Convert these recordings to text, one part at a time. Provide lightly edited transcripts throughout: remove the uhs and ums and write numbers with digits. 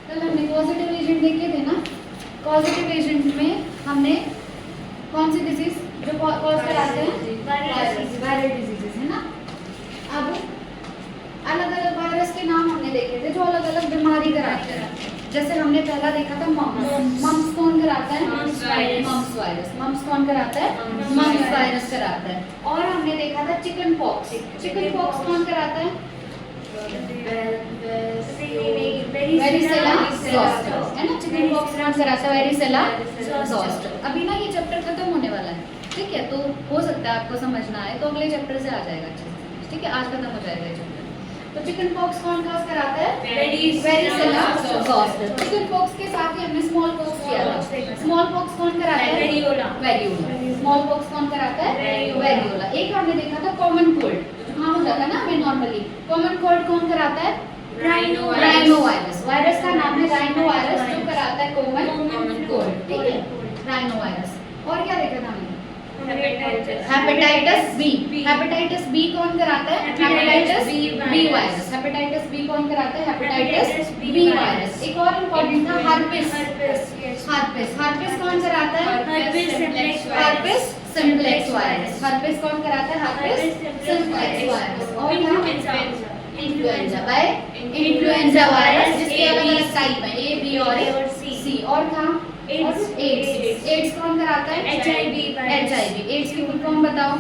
कल हमने positive agent देखे थे ना। पॉजिटिव एजेंट में हमने कौन सी डिजीज जो कॉज कराते हैं, वायरल डिजीजेस है ना। अब अलग अलग वायरस के नाम हमने देखे थे जो अलग अलग बीमारी कराते हैं। जैसे हमने पहला देखा था मम्स। मम्स कौन कराता है? Mums virus. मम्स कौन कराता है? मम्स वायरस कराता है। और हमने देखा था चिकन पॉक्स। चिकन पॉक्स कौन कराता है? वेरिसेला ज़ोस्टर है ना। चिकन पॉक्स कौन कराता है? Varicella zoster. अभी ना ये चैप्टर खत्म होने वाला है, ठीक है, तो हो सकता है आपको समझना आए तो अगले चैप्टर से आ जाएगा अच्छे से, ठीक है। आज खत्म हो जाएगा ये चैप्टर। तो चिकन पॉक्स कौन कॉज कराता है? Varicella zoster. चिकन पॉक्स के साथ ही हमने स्मॉल पॉक्स किया था। स्मॉल पॉक्स कौन कराता है? वेरियोला। स्मॉल पॉक्स कौन कराता है? वेरियोला। एक हमने देखा था कॉमन कोल्ड, हाँ हो जाता है ना हमें नॉर्मली। कॉमन कोल्ड कौन कराता है? Rhino virus. वायरस का नाम है राइनो वायरस जो कराता है कॉमन कोल्ड, ठीक है, राइनो वायरस। और क्या देखा था हमने? Hepatitis B. हेपेटाइटिस बी कौन कराता है? Hepatitis B virus. Hepatitis B कौन कराता है? Hepatitis B virus. एक और इम्पोर्टेंट था हर्पिस। हर्पिस कौन कराता है? Herpes simplex virus. हर्पिस कौन कराता है? Herpes simplex virus. और इन्फ्लुएंजा बाय इन्फ्लुएंजा वायरस जिसके अलग-अलग टाइप है, ए बी और सी। और था एड्स कौन कराता है? एचआईवी। एड्स की फुल फॉर्म बताओ।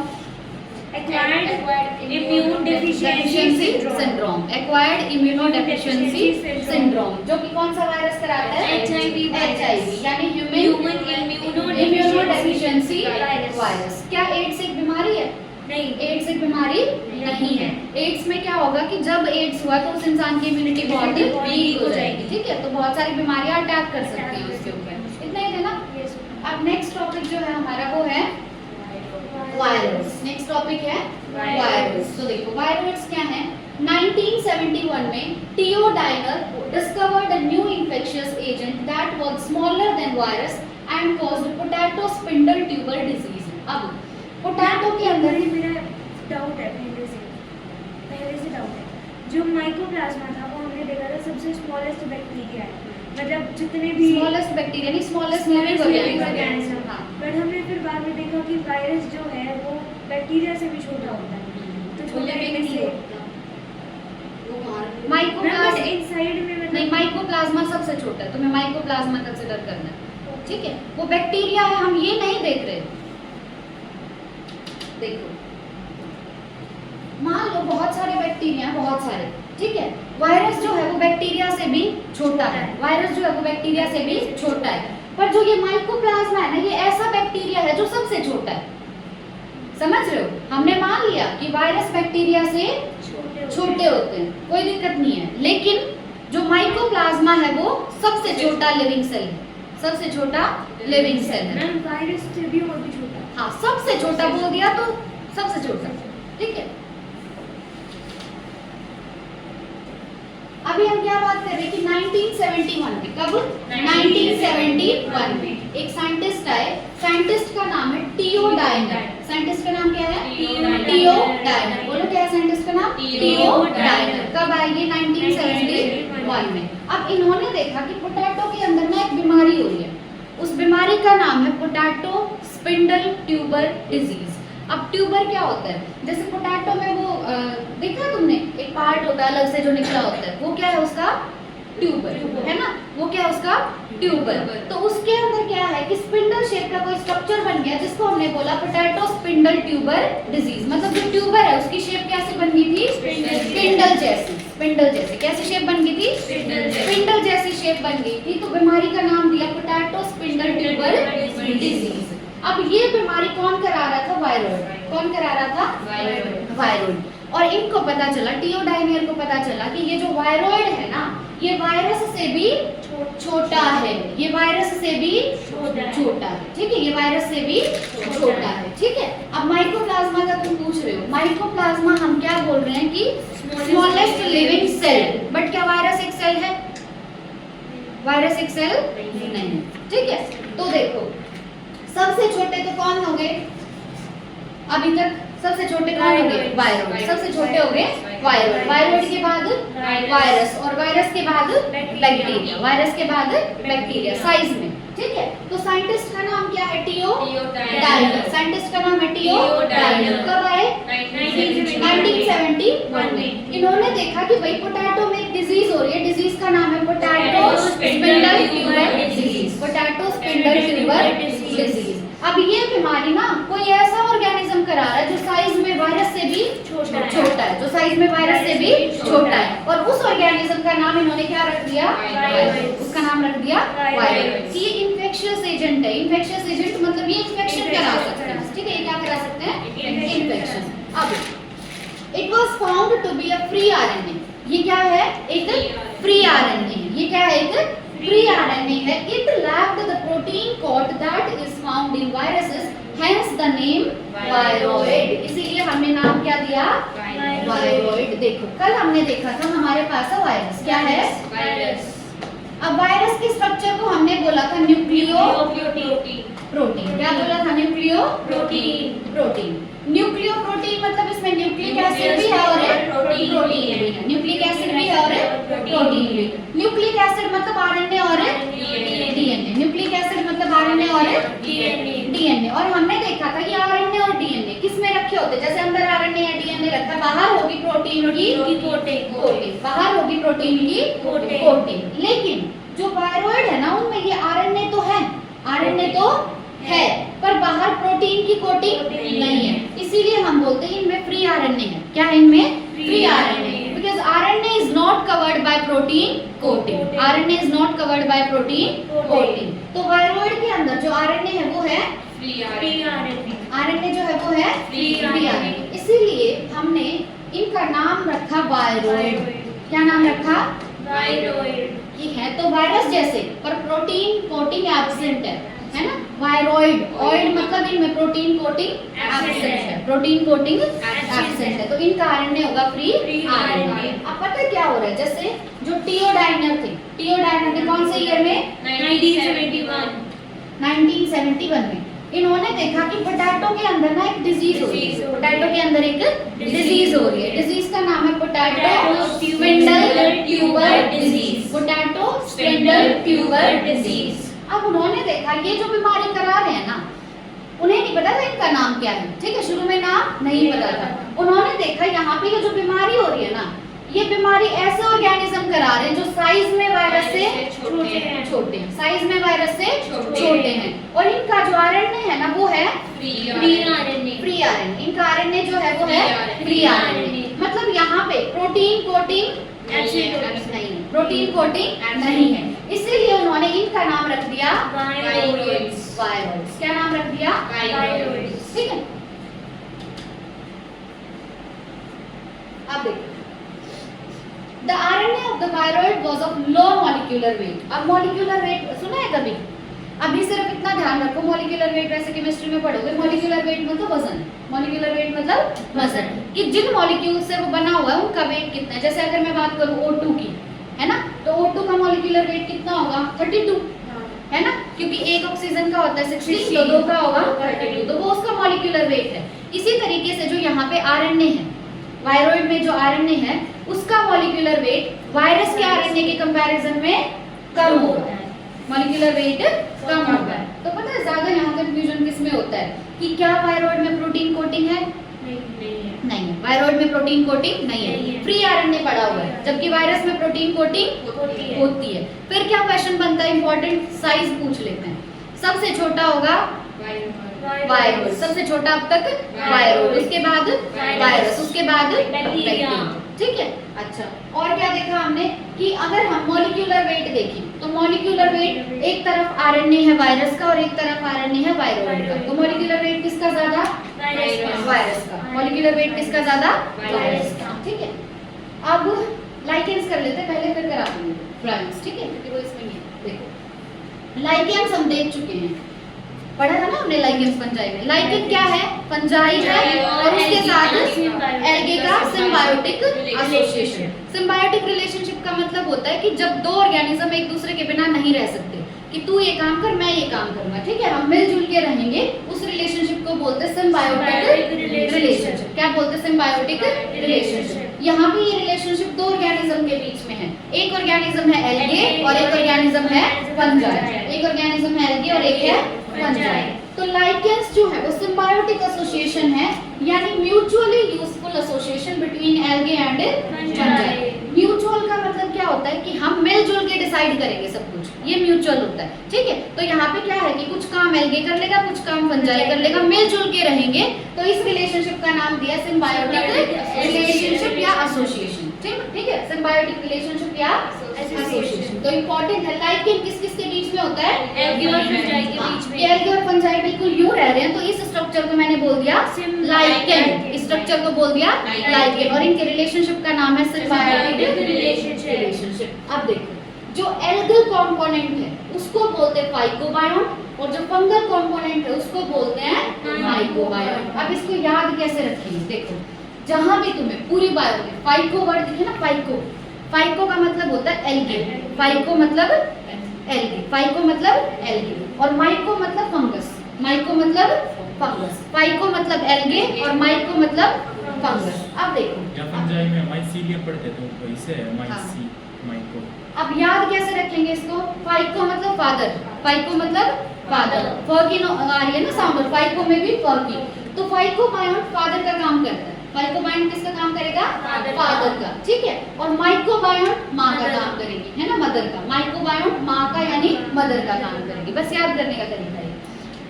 Acquired immune deficiency syndrome. Acquired immunodeficiency syndrome जो कि कौन सा वायरस कराता है? एचआईवी यानी ह्यूमन इम्यूनोडेफिशिएंसी वायरस। क्या एड्स एक बीमारी है? नहीं, एड्स एक बीमारी नहीं है। एड्स में क्या होगा कि जब एड्स हुआ तो उस इंसान की इम्यूनिटी बहुत ही वीक हो जाएगी, ठीक है, तो बहुत सारी बीमारियां अटैक कर सकती है उसके ऊपर। इतना ही थे ना। अब नेक्स्ट टॉपिक जो है हमारा वो है वायरस। नेक्स्ट टॉपिक है वायरस। तो देखो वायरस क्या है। 1971 में T O Diener discovered a new infectious agent that was smaller than virus and caused potato spindle tuber disease. अब पोटैटो के अंदर ही मेरा डाउट है, पहले से डाउट है। जो माइकोप्लाज्मा था वो हमने देखा था सबसे स्मॉलेस्ट बैक्टीरिया है, मतलब जितने भी स्मॉलेस्ट बैक्टीरिया नहीं, स्मॉलेस्ट लिविंग ऑर्गेनिज्म। हाँ, बट हमने फिर बाद में देखा कि वायरस जो है वो बैक्टीरिया से भी छोटा होता है, तो छोटा से माइकोप्लाज्मा इनसाइड में मतलब नहीं, माइकोप्लाज्मा सबसे छोटा है, तुम्हें माइकोप्लाज्मा कंसीडर करना है, ठीक है। वो बैक्टीरिया है, हम ये नहीं देख रहे। देखो मान लो बहुत सारे बैक्टीरिया, बहुत सारे, ठीक है। वायरस जो है वो बैक्टीरिया से भी छोटा है। वायरस जो है वो बैक्टीरिया से भी छोटा है, पर जो ये माइकोप्लाज्मा है ना, ये ऐसा बैक्टीरिया है जो सबसे छोटा है। समझ रहे हो? हमने मान लिया कि वायरस बैक्टीरिया से छोटे होते हैं, कोई दिक्कत नहीं है, लेकिन जो माइकोप्लाज्मा है वो सबसे छोटा लिविंग सेल है। सबसे छोटा लिविंग सेल है। वायरस से भी और भी छोटा। हाँ, सबसे छोटा बोल दिया तो सबसे छोटा, ठीक है। अभी हम क्या बात कर रहे हैं कि 1971 में, कब? 1971 में एक साइंटिस्ट आए। साइंटिस्ट का नाम है टीओ डाइनर। साइंटिस्ट का नाम क्या है? T O Diener. बोलो क्या है साइंटिस्ट का नाम? T O Diener. कब आए ये? 1971 में। अब इन्होंने देखा कि पोटैटो के अंदर ना एक बीमारी हो रही है। उस बीमारी का नाम है पोटैटो स्पिंडल ट्यूबर डिजीज। अब ट्यूबर क्या होता है? जैसे पोटैटो में वो देखा तुमने एक पार्ट होता है अलग से जो निकला होता है, वो क्या है उसका? ट्यूबर है ना, वो क्या है उसका? ट्यूबर। तो उसके अंदर क्या है कि स्पिंडल शेप का कोई स्ट्रक्चर बन गया जिसको हमने बोला पोटैटो स्पिंडल ट्यूबर डिजीज। मतलब जो ट्यूबर है उसकी शेप कैसे बन गई थी? स्पिंडल जैसी। स्पिंडल जैसी कैसी शेप बन गई थी? स्पिंडल जैसी शेप बन गई थी, तो बीमारी का नाम दिया पोटैटो स्पिंडल ट्यूबर डिजीज। अब ये बीमारी कौन करा रहा था? वायरॉइड। कौन करा रहा था? वायरॉइड। और इनको पता चला, टीओ डाइनर को पता चला कि ये जो वायरॉइड है ना, ये वायरस से भी छोटा है। ये वायरस से भी छोटा है, ठीक है, ये वायरस से भी छोटा है, ठीक है। अब माइकोप्लाज्मा का तुम पूछ रहे हो, माइकोप्लाज्मा हम क्या बोल रहे हैं कि स्मॉलेस्ट लिविंग सेल, बट क्या वायरस एक सेल है? वायरस एक सेल नहीं, ठीक है। तो देखो सबसे छोटे तो कौन हो गए अभी तक? सबसे छोटे कौन हो गए? वायरॉइड। सबसे छोटे हो गए वायरॉइड। वायरॉइड के बाद वायरस, और वायरस के बाद बैक्टीरिया, वायरस के बाद बैक्टीरिया साइज में, ठीक है। तो साइंटिस्ट का नाम क्या है? TO diner. साइंटिस्ट का नाम है टीओ डायनर। कब आए? 1971 में। इन्होंने देखा कि भाई पोटैटो में एक डिजीज हो रही है, डिजीज का नाम है potato spindle fewer disease. Potato spindle fewer disease. अब ये बीमारी ना कोई ऐसा ऑर्गेनिज्म करा रहा है जो साइज में वायरस से भी छोटा है, जो साइज में वायरस से भी छोटा है, और उस ऑर्गेनिज्म का नाम इन्होंने क्या रख दिया? वायरस। उसका नाम रख दिया वायरस। ये इन्फेक्शियस एजेंट है। इन्फेक्शियस एजेंट मतलब ये इन्फेक्शन करा सकता है, ठीक है। ये क्या करा सकते हैं? इन्फेक्शन। अब it was found to be a free RNA. ये क्या है? एक फ्री आरएनए है। ये क्या है? एक फ्री आरएनए है। It lacked the protein code that is found in viruses, hence the name viroid. इसीलिए हमने नाम क्या दिया? वायरॉइड। देखो कल हमने देखा था हमारे पास है वायरस। क्या है? वायरस। अब वायरस के स्ट्रक्चर को हमने बोला था न्यूक्लियो प्रोटीन। क्या बोला था? Nucleo protein. न्यूक्लियो प्रोटीन मतलब इसमें न्यूक्लिक एसिड भी है और प्रोटीन भी है। न्यूक्लिक एसिड भी है और प्रोटीन भी। न्यूक्लिक एसिड मतलब आरएनए और डीएनए। न्यूक्लिक एसिड मतलब आरएनए और डीएनए। और हमने देखा था कि आरएनए और डीएनए किस में रखे होते हैं? जैसे अंदर आरएनए या डीएनए रखा है, बाहर होगी प्रोटीन की कोटिंग, बाहर होगी प्रोटीन की कोटिंग। लेकिन जो वायरॉइड है ना उनमें ये आरएनए तो है, आरएनए तो है, पर बाहर प्रोटीन की कोटिंग नहीं है। इसीलिए हम बोलते हैं इनमें फ्री आरएनए है। क्या है इनमें? Free RNA. Because RNA is not covered by protein coating. RNA is not covered by protein coating. तो वायरॉइड के अंदर जो आरएनए है वो है फ्री आरएनए। आरएनए जो है वो है फ्री आरएनए। इसीलिए हमने इनका नाम रखा वायरॉइड। क्या नाम रखा? वायरॉइड। ये है तो वायरस जैसे, पर प्रोटीन कोटिंग एब्सेंट है ना। वायरॉइड, ऑइड मतलब इनमें प्रोटीन कोटिंग एब्सेंट है, प्रोटीन कोटिंग एब्सेंट है। तो इनका आरएनए होगा फ्री आरएनए। अब पता है क्या हो रहा है? जैसे जो टीओ डायनर थे कौन से ईयर में? 1971 में। इन्होंने देखा कि पोटैटो के अंदर ना एक डिजीज हो रही है। पोटैटो के अंदर एक डिजीज हो रही है। डिजीज का नाम है potato spindle fewer disease. Potato spindle fewer disease. अब उन्होंने देखा ये जो बीमारी करा रहे हैं ना, उन्हें नहीं पता था इनका नाम क्या है, ठीक है। शुरू में नाम नहीं पता था। उन्होंने देखा यहाँ पे ये जो बीमारी हो रही है ना, ये बीमारी ऐसे ऑर्गेनिज्म करा रहे हैं जो साइज में वायरस से छोटे हैं, साइज में वायरस से छोटे हैं। और इनका जो आरएनए है ना वो है फ्री आरएनए। इनका आरएनए जो है वो है फ्री आरएनए। मतलब यहाँ पे प्रोटीन कोटिंग नहीं है, प्रोटीन कोटिंग नहीं है। इसीलिए उन्होंने इनका नाम रख दिया वायरॉइड्स। क्या नाम रख दिया? वायरॉइड्स, ठीक है। अब देखो, the RNA of the viroid was of low molecular weight। अब molecular weight सुना है कभी? अभी सिर्फ इतना ध्यान रखो, molecular weight वैसे केमिस्ट्री में पढ़ोगे, molecular weight मतलब वजन, molecular weight मतलब वजन, कि जिन मॉलिक्यूल से वो बना हुआ है उनका वेट कितना है। जैसे अगर मैं बात करूँ O2 की, है ना, तो O2 का molecular weight कितना होगा? 32, है ना, क्योंकि एक ऑक्सीजन का होता है 60, तो 2 का होगा 32, तो वो उसका molecular weight है। इसी तरीके से जो यहाँ पे RNA है, वायरॉइड में जो आरएनए है उसका मॉलिक्यूलर वेट वायरस के आरएनए के कंपैरिजन में कम होता है, मॉलिक्यूलर वेट कम होता है। तो पता है ज्यादा यहाँ कंफ्यूजन किस में होता है कि क्या वायरॉइड में प्रोटीन कोटिंग है? नहीं है, वायरॉइड में प्रोटीन कोटिंग नहीं है, फ्री आरएनए पड़ा हुआ है, जबकि वायरस में प्रोटीन कोटिंग होती है। फिर क्या क्वेश्चन बनता है? इंपॉर्टेंट साइज पूछ लेते हैं। सबसे छोटा होगा वायरस, सबसे छोटा अब तक वायरस, उसके बाद वायरस, उसके बाद बैक्टीरिया, ठीक है। अच्छा, और क्या देखा हमने कि अगर हम मॉलिक्यूलर वेट देखें तो मॉलिक्यूलर वेट एक तरफ आरएनए है वायरस का और एक तरफ आरएनए है वायरॉइड का, तो मॉलिक्यूलर वेट किसका ज्यादा? वायरस का। मॉलिक्यूलर वेट किसका ज्यादा? वायरस का, ठीक है। अब लाइकेंस कर लेते हैं पहले, फिर करा देंगे फ्रेंड्स, ठीक है, क्योंकि वो इसमें नहीं है। देखो लाइकेंस हम देख चुके हैं, पढ़ा था ना हमने लाइकेंस फंजाई में। लाइकेन क्या है? फंजाई है और उसके साथ एल्गे का सिम्बायोटिक एसोसिएशन। सिम्बायोटिक रिलेशनशिप का मतलब होता है कि जब दो ऑर्गेनिज्म एक दूसरे के बिना नहीं रह सकते, कि तू ये काम कर मैं ये काम करूंगा, ठीक है, हम मिलजुल के रहेंगे, उस रिलेशनशिप को बोलते हैं सिम्बायोटिक रिलेशनशिप। क्या बोलते हैं? Symbiotic relationship. यहाँ पे ये रिलेशनशिप दो ऑर्गेनिज्म के बीच में है। एक ऑर्गेनिज्म है एल्गे और एक ऑर्गेनिज्म है फंजाई। एक ऑर्गेनिज्म है एल्गे और एक है फंजाई। तो लाइकेंस जो है वो सिम्बायोटिक एसोसिएशन है, यानी mutually useful association between algae and fungi. Mutual का मतलब क्या होता है कि हम मिलजुल के डिसाइड करेंगे सब कुछ, ये म्यूचुअल होता है। ठीक है, तो यहाँ पे क्या है कि कुछ काम एल्गे कर लेगा, कुछ काम फंजाई कर लेगा, मिलजुल के रहेंगे। तो इस रिलेशनशिप का नाम दिया सिम्बायोटिक रिलेशनशिप या एसोसिएशन। ठीक है, सिम्बायोटिक रिलेशनशिप या एसोसिएशन। तो इंपॉर्टेंट है। लाइकेन किस किस के बीच में होता है? एल्गे और फंजाई के बीच में। एल्गे और फंजाई बिल्कुल यूं रह रहे हैं, तो इस स्ट्रक्चर को मैंने बोल दिया लाइकेन। इस स्ट्रक्चर को बोल दिया लाइकेन, और इनके रिलेशनशिप का नाम है सिम्बायोटिक रिलेशनशिप। अब देखो, जो एल्गल कंपोनेंट है उसको बोलते हैं फाइकोबायोट, और जो फंगल कंपोनेंट है उसको बोलते हैं माइकोबायोट। अब इसको याद कैसे रखेंगे? देखो, जहां भी तुम्हें पूरी बायो में फाइको वर्ड दिखे ना, फाइको, फाइको का मतलब होता है एल्गे, फाइको मतलब एल्गे, फाइको मतलब एल्गे, और माइको मतलब फंगस, माइको मतलब फंगस, फाइको मतलब एल्गे और माइको मतलब फंगस। अब देखो, या फंजाई में माइसीलियम पढ़ते थे, तो वैसे है माइसी माइको। अब याद कैसे रखेंगे इसको? फाइको मतलब फादर, फाइको मतलब फादर, फर्की आ रही है ना साउंड, फाइको में भी फर्की। तो फाइकोबायोट फादर का काम करता है। फाइकोबायोट किसका काम करेगा? फादर का। ठीक है, और माइकोबायोट माँ का काम करेगी, है ना, मदर का। माइकोबायोट माँ का यानी मदर का काम करेगी। बस याद करने का तरीका है।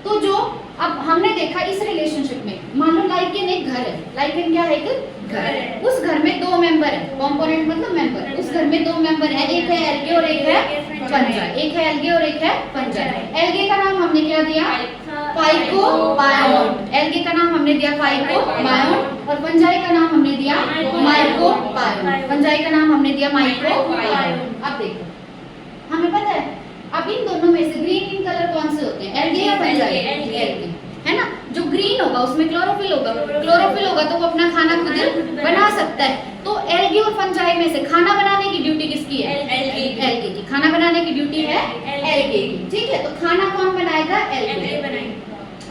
तो जो अब हमने देखा इस रिलेशनशिप में, मान लो लाइकेन एक घर है, लाइकेन क्या है? एक घर है। उस घर में दो मेंबर है, कंपोनेंट मतलब मेंबर। उस घर में दो मेंबर है, एक है एल्गे और एक है फंजाई। एक है एल्गे और एक है फंजाई। एल्गे का नाम हमने क्या दिया? फाइकोबायोट। एल्गे का नाम हमने दिया फाइकोबायोट, और फंजाई का नाम हमने दिया माइकोबायोट। फंजाई का नाम हमने दिया माइकोबायोट। अब देखो, हमें पता है अब इन दोनों में से ग्रीन इन कलर कौन से होते हैं? एल्गे या फंजाई? एल्गे, है ना। जो ग्रीन होगा उसमें क्लोरोफिल होगा, क्लोरोफिल होगा तो वो अपना खाना खुद बना सकता है। तो एल्गे और फंजाई में से खाना बनाने की ड्यूटी किसकी है? एल्गे की। खाना बनाने की ड्यूटी है एल्गे की। ठीक है, तो खाना कौन बनाएगा? एल्गे बनाएगा।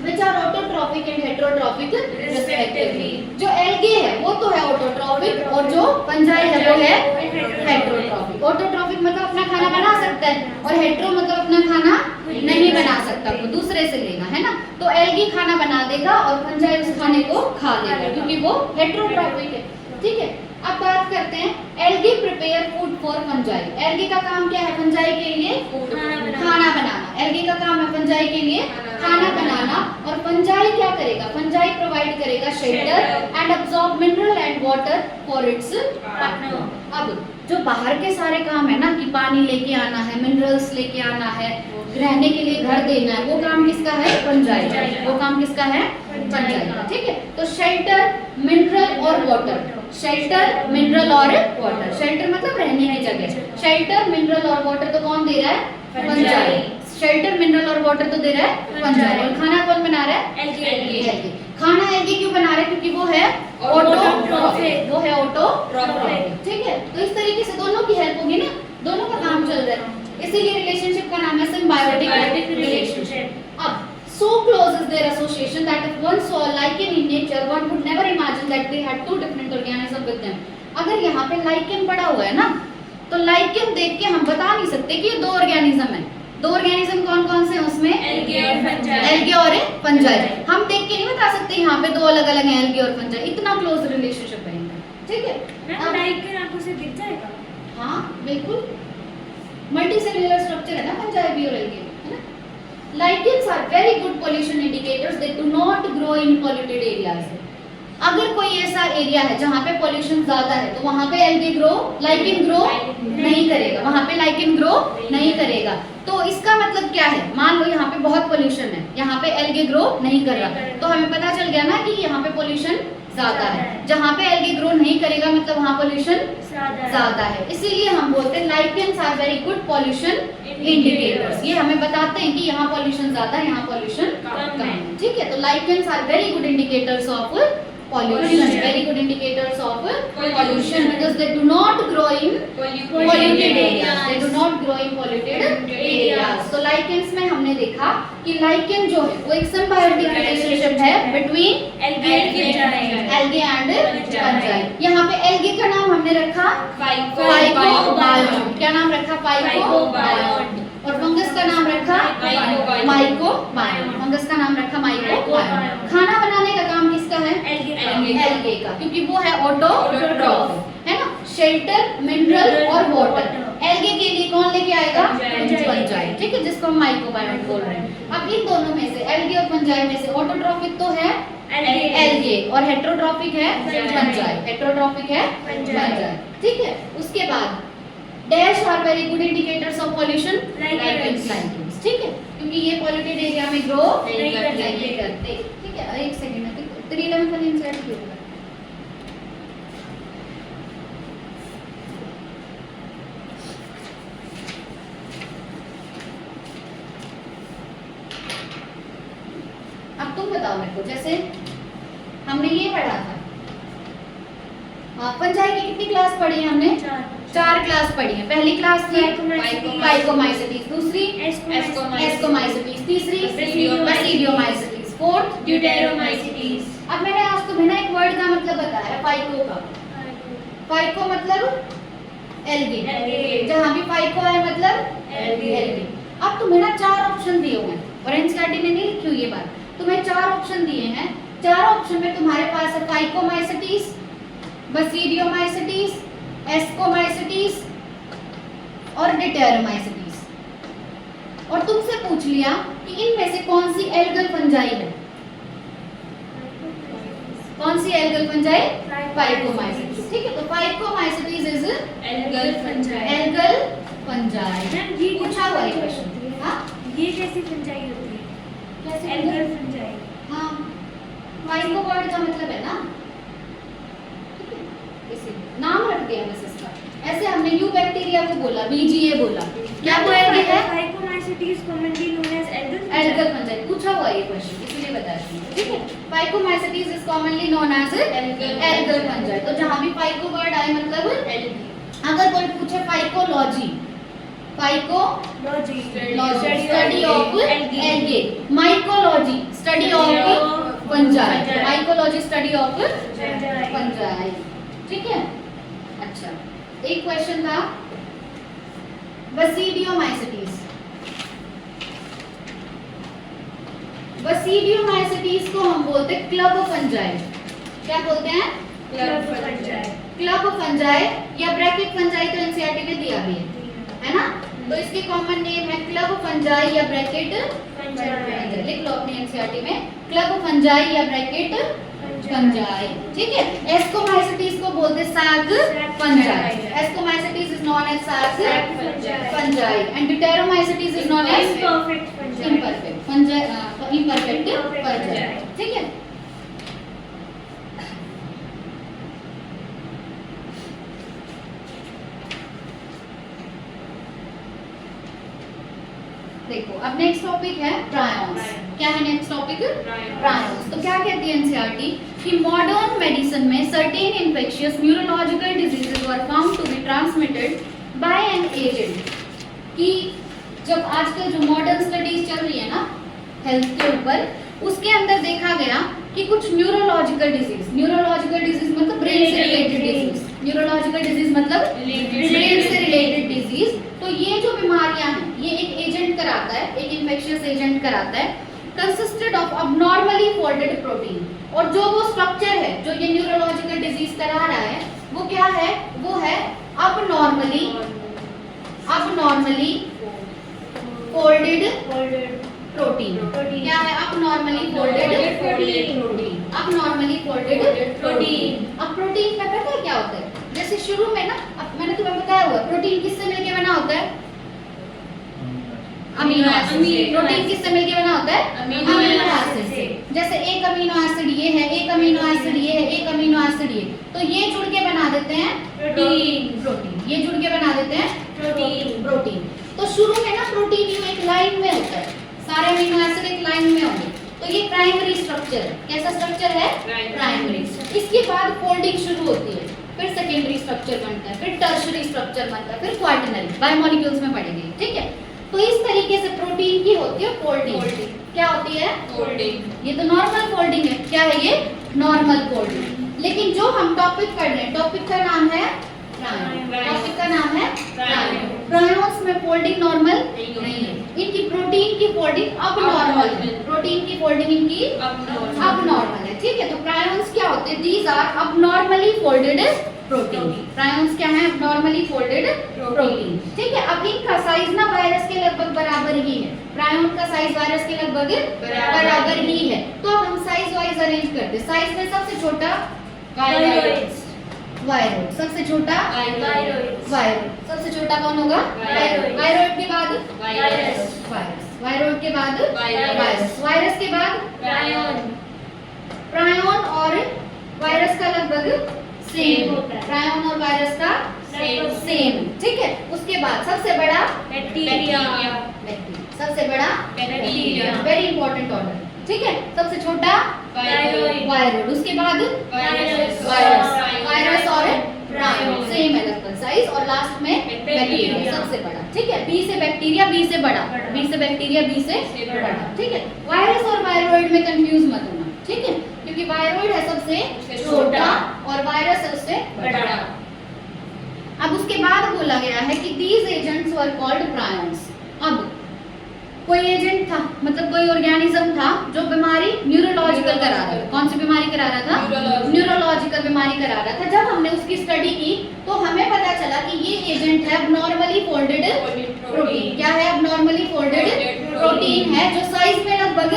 which are autotrophic and heterotrophic respectively। जो एल्गे है वो तो है ऑटोट्रॉफिक, और जो फंजाई है वो है हेटेरोट्रॉफिक। ऑटोट्रॉफिक मतलब अपना खाना बना सकता है, और हेटेरो मतलब अपना खाना नहीं बना सकता, वो दूसरे से लेगा, है ना। तो एल्गे खाना बना देगा और फंजाई उस खाने को खा लेगा, क्योंकि वो हेटेरोट्रॉफिक है। ठीक है, अब बात करते हैं algae prepare food for fungi. Algae का काम क्या है? फंजाई के लिए खाना बनाना। एल्गे का काम है फंजाई के लिए खाना बनाना, और फंजाई क्या करेगा? फंजाई प्रोवाइड करेगा shelter and absorb mineral and water for its partner. अब जो बाहर के सारे काम है ना, कि पानी लेके आना है, मिनरल्स लेके आना है, रहने के लिए घर देना है, वो काम किसका है? फंजाई। वो काम किसका है? फंजाई का। ठीक है, तो शेल्टर, मिनरल और वाटर। शेल्टर, मिनरल और वाटर। शेल्टर मतलब रहने की जगह, शेल्टर, मिनरल और वाटर तो कौन दे रहा है? फंजाई। शेल्टर, मिनरल और वाटर तो दे रहा है फंजाई। और खाना कौन बना रहा है? एल्गे। खाना एल्गे क्यों बना रहा है? क्योंकि वो है ऑटोट्रॉफिक, वो है ऑटोट्रॉफिक। ठीक है, तो इस तरीके से दोनों की हेल्प होगी ना, दोनों का काम चल रहा है, इसीलिए रिलेशनशिप का नाम है सिम्बायोटिक रिलेशनशिप। अब so close is their association that if one saw a lichen in nature, one would never imagine that they had two different organisms with them। अगर यहाँ पे लाइकेन पड़ा हुआ है ना, तो लाइकेन देख के हम बता नहीं सकते कि ये दो ऑर्गेनिज्म है। दो ऑर्गेनिज्म कौन कौन से हैं उसमें? एल्गे और फंजाई। एल्गे और फंजाई। हम देख के नहीं बता सकते यहाँ पे दो अलग अलग हैं एल्गे और फंजाई, इतना क्लोज रिलेशनशिप है इनका। ठीक है, अब लाइकेन आपको से दिख जाएगा? हाँ बिल्कुल, मल्टी सेल्युलर स्ट्रक्चर है ना फंजाई भी और एल्गे, है ना। Lichens are very good pollution indicators. They do not grow in polluted areas। अगर कोई ऐसा एरिया है जहाँ पे पोल्यूशन ज्यादा है, तो वहाँ पे एल्गे ग्रो, लाइकेन ग्रो नहीं करेगा, वहाँ पे लाइकेन ग्रो नहीं करेगा। तो इसका मतलब क्या है? मान लो यहाँ पे बहुत पोल्यूशन है, यहाँ पे एल्गे ग्रो नहीं कर रहा, तो हमें पता चल गया ना कि यहाँ पे पोल्यूशन ज्यादा है। जहाँ पे एल्गे ग्रो नहीं करेगा मतलब वहाँ पोल्यूशन ज्यादा है, इसीलिए हम बोलते हैं lichens are very good pollution indicators. ये हमें बताते हैं कि यहाँ पोल्यूशन ज्यादा है, यहाँ पोल्यूशन कम है। ठीक है, तो lichens are very good indicators of pollution. Very good indicators of pollution because they do not grow in polluted areas. They do not grow in polluted areas. So lichens में हमने देखा कि lichen जो है वो एक symbiotic relationship है between algae and fungi. यहाँ पे algae का नाम हमने रखा phycobiont. क्या नाम रखा? phycobiont. और फंगस का नाम रखा माइकोबायोम. फंगस का नाम रखा माइकोबायोम. खाना बनाने का काम किसका है? एल्गे का, क्योंकि वो है ऑटोट्रॉफ, है ना. शेल्टर, मिनरल और वाटर. एल्गे के लिए कौन लेके आएगा? फंजाई. ठीक है, जिसको हम माइकोबायोम बोल रहे हैं. अब इन दोनों में से, एल्गे और फंजाई में से, ऑटोट्रॉफिक तो है एल्गे और हेटेरोट्रॉफिक है फंजाई. हेटेरोट्रॉफिक है फंजाई. ठीक है. उसके बाद dash are very good indicators of pollution. Lichens. ठीक है, क्योंकि ये पॉल्यूटेड एरिया में ग्रो नहीं करते. ठीक है, एक सेकंड में 311 का इंसर्ट किया. अब तुम बताओ मेरे को, जैसे हमने ये पढ़ा था, फंजाई की कितनी क्लास पढ़ी है हमने? 4 क्लास पढ़ी है. पहली क्लास थी फाइकोमाइसेटीज, दूसरी एस्कोमाइसेटीज, तीसरी बसीडियोमाइसेटीज, फोर्थ ड्यूटेरोमाइसेटीज. अब मैंने आज तुम्हें ना एक वर्ड का मतलब बताया फाइको का. फाइको मतलब एल्गे. जहाँ भी फाइको है मतलब एल्गे. अब तुम्हें ना 4 ऑप्शन दिए हुए हैं और एनसीईआरटी ने नहीं लिखी हुई ये बात. तुम्हें 4 ऑप्शन दिए हैं. 4 ऑप्शन में तुम्हारे पास है फाइकोमाइसेटीज, बसीडियोमाइसेटीज, एस्कोमाइसेटीज और डिटेरोमाइसेटीज. और तुमसे पूछ लिया कि इनमें से कौन सी एल्गल फंजाई है. कौन सी एल्गल फंजाई? फाइकोमाइसेटीज. ठीक है, तो फाइकोमाइसेटीज इज एल्गल फंजाई. पूछा हुआ है क्वेश्चन. हां, ये कैसी फंजाई होती है? कैसे? Algal fungi. हां, फाइको वर्ड का मतलब है ना, नाम रख दिया बस इसका. ऐसे हमने यू बैक्टीरिया को बोला, बीजीए बोला. क्या बोलेंगे है? Phycomycetes commonly known as algal fungi. पूछा हुआ ये क्वेश्चन, इसलिए बताती हूं. ठीक है, phycomycetes is commonly known as algal fungi. तो जहां भी फाइको वर्ड आए मतलब एल्गे. अगर कोई पूछे phycology, study of algae. Mycology study of fungi. Mycology study of fungi. ठीक है. अच्छा, एक क्वेश्चन था बसीडियोमाइसेटीज. बसीडियोमाइसेटीज को हम बोलते हैं क्लब फंजाई. क्या बोलते हैं? क्लब फंजाई या ब्रैकेट फंजाई. तो एनसीईआरटी में दिया भी है ना. तो इसके कॉमन नेम है क्लब फंजाई या ब्रैकेट फंजाई. लिख लो अपने एनसीईआरटी में, क्लब फंजाई या ब्रैकेट फंजाई. ठीक है. एस्कोमाइसेटीज को बोलते हैं sac fungi. Ascomycetes is known as sac fungi and deuteromycetes is known as imperfect fungi. Imperfect fungi. ठीक है. देखो, अब नेक्स्ट टॉपिक है प्रायॉन्स. क्या है नेक्स्ट टॉपिक? प्रायॉन्स. तो क्या कहती है एनसीईआरटी कि मॉडर्न मेडिसिन में certain infectious neurological diseases were found to be transmitted by an agent. कि जब आजकल जो मॉडर्न स्टडीज चल रही है ना हेल्थ के ऊपर, उसके अंदर देखा गया कि कुछ न्यूरोलॉजिकल डिजीज मतलब ब्रेन से रिलेटेड डिजीज. न्यूरोलॉजिकल डिजीज मतलब ब्रेन से रिलेटेड डिजीज. तो ये जो बीमारियां हैं ये एक एजेंट कराता है, एक इन्फेक्शियस एजेंट कराता है, कंसिस्टेड ऑफ अबनॉर्मली फोल्डेड प्रोटीन. और जो वो स्ट्रक्चर है जो ये न्यूरोलॉजिकल डिजीज करा रहा है वो क्या है? वो है अबनॉर्मली फोल्डेड प्रोटीन. क्या है? Abnormally folded protein. Abnormally folded protein. अब प्रोटीन का पता है क्या होता है? जैसे शुरू में ना, अब मैंने तुम्हें बताया हुआ प्रोटीन किससे मिलके बना होता है? Amino acid. प्रोटीन किससे मिलके बना होता है? अमीनो एसिड से. जैसे एक अमीनो एसिड ये है, एक अमीनो एसिड ये है, एक अमीनो एसिड ये, तो ये जुड़ के बना देते हैं प्रोटीन. ये जुड़ के बना देते हैं प्रोटीन. तो शुरू में ना प्रोटीन एक लाइन में होता है, सारे अमीनो एसिड एक लाइन में होंगे. तो तो ये प्राइमरी स्ट्रक्चर है। कैसा स्ट्रक्चर है? प्राइमरी। इसके बाद फोल्डिंग शुरू होती है, फिर सेकेंडरी स्ट्रक्चर बनता है, फिर टर्शरी स्ट्रक्चर बनता है, फिर क्वाटरनरी। बायोमोलिक्यूल्स में पढ़ेंगे, ठीक है। तो इस तरीके से प्रोटीन की होती है फोल्डिंग। क्या होती है? फोल्डिंग। ये तो नॉर्मल फोल्डिंग है। क्या है ये? Normal folding. लेकिन जो हम टॉपिक पढ़ रहे हैं, टॉपिक का नाम है प्रायन। टॉपिक का नाम है प्रायन। प्रायन्स में फोल्डिंग नॉर्मल नहीं है। इनकी प्रोटीन की फोल्डिंग अब नॉर्मल है। प्रोटीन की फोल्डिंग इनकी अब नॉर्मल है, ठीक है। तो प्रायन्स क्या होते हैं? दीज आर अब नॉर्मली फोल्डेड प्रोटीन। प्रायन्स क्या है? अब नॉर्मली फोल्डेड प्रोटीन, ठीक है। अब इनका साइज ना वायरस के लगभग बराबर ही है। प्रायन का साइज वायरस के लगभग बराबर ही है। तो अब हम साइज वाइज अरेंज करते हैं। साइज में सबसे छोटा वायरोइड, सबसे छोटा वायरोइड, सबसे छोटा कौन होगा? वायरोइड के बाद वायरस, वायरोइड के बाद वायरस, वायरस के बाद प्रायन और वायरस का लगभग सेम होता है। प्रायन और वायरस का सेम, ठीक है। उसके बाद सबसे बड़ा बैक्टीरिया, सबसे बड़ा बैक्टीरिया, वेरी इंपॉर्टेंट ऑर्डर, ठीक है। सबसे छोटा वायरोइड, उसके बाद वायरस और प्रायन सेम है लगभग साइज, और लास्ट में बैक्टीरिया सबसे बड़ा, ठीक है। बी से बैक्टीरिया, बी से बड़ा, बी से बैक्टीरिया, बी से बड़ा, ठीक है। वायरस और वायरोइड में कंफ्यूज मत होना, ठीक है, क्योंकि वायरोइड है सबसे छोटा और वायरस है उससे बड़ा। अब उसके बाद बोला गया है कि दीज एजेंट्स वर कॉल्ड प्रायन्स। अब कोई एजेंट था, मतलब कोई ऑर्गेनिज्म था जो बीमारी न्यूरोलॉजिकल करा रहा था। कौन सी बीमारी करा रहा था? न्यूरोलॉजिकल बीमारी करा रहा था। जब हमने उसकी स्टडी की तो हमें पता चला कि ये एजेंट है नॉर्मली फोल्डेड प्रोटीन। क्या है? अब नॉर्मली फोल्डेड प्रोटीन है जो साइज में लगभग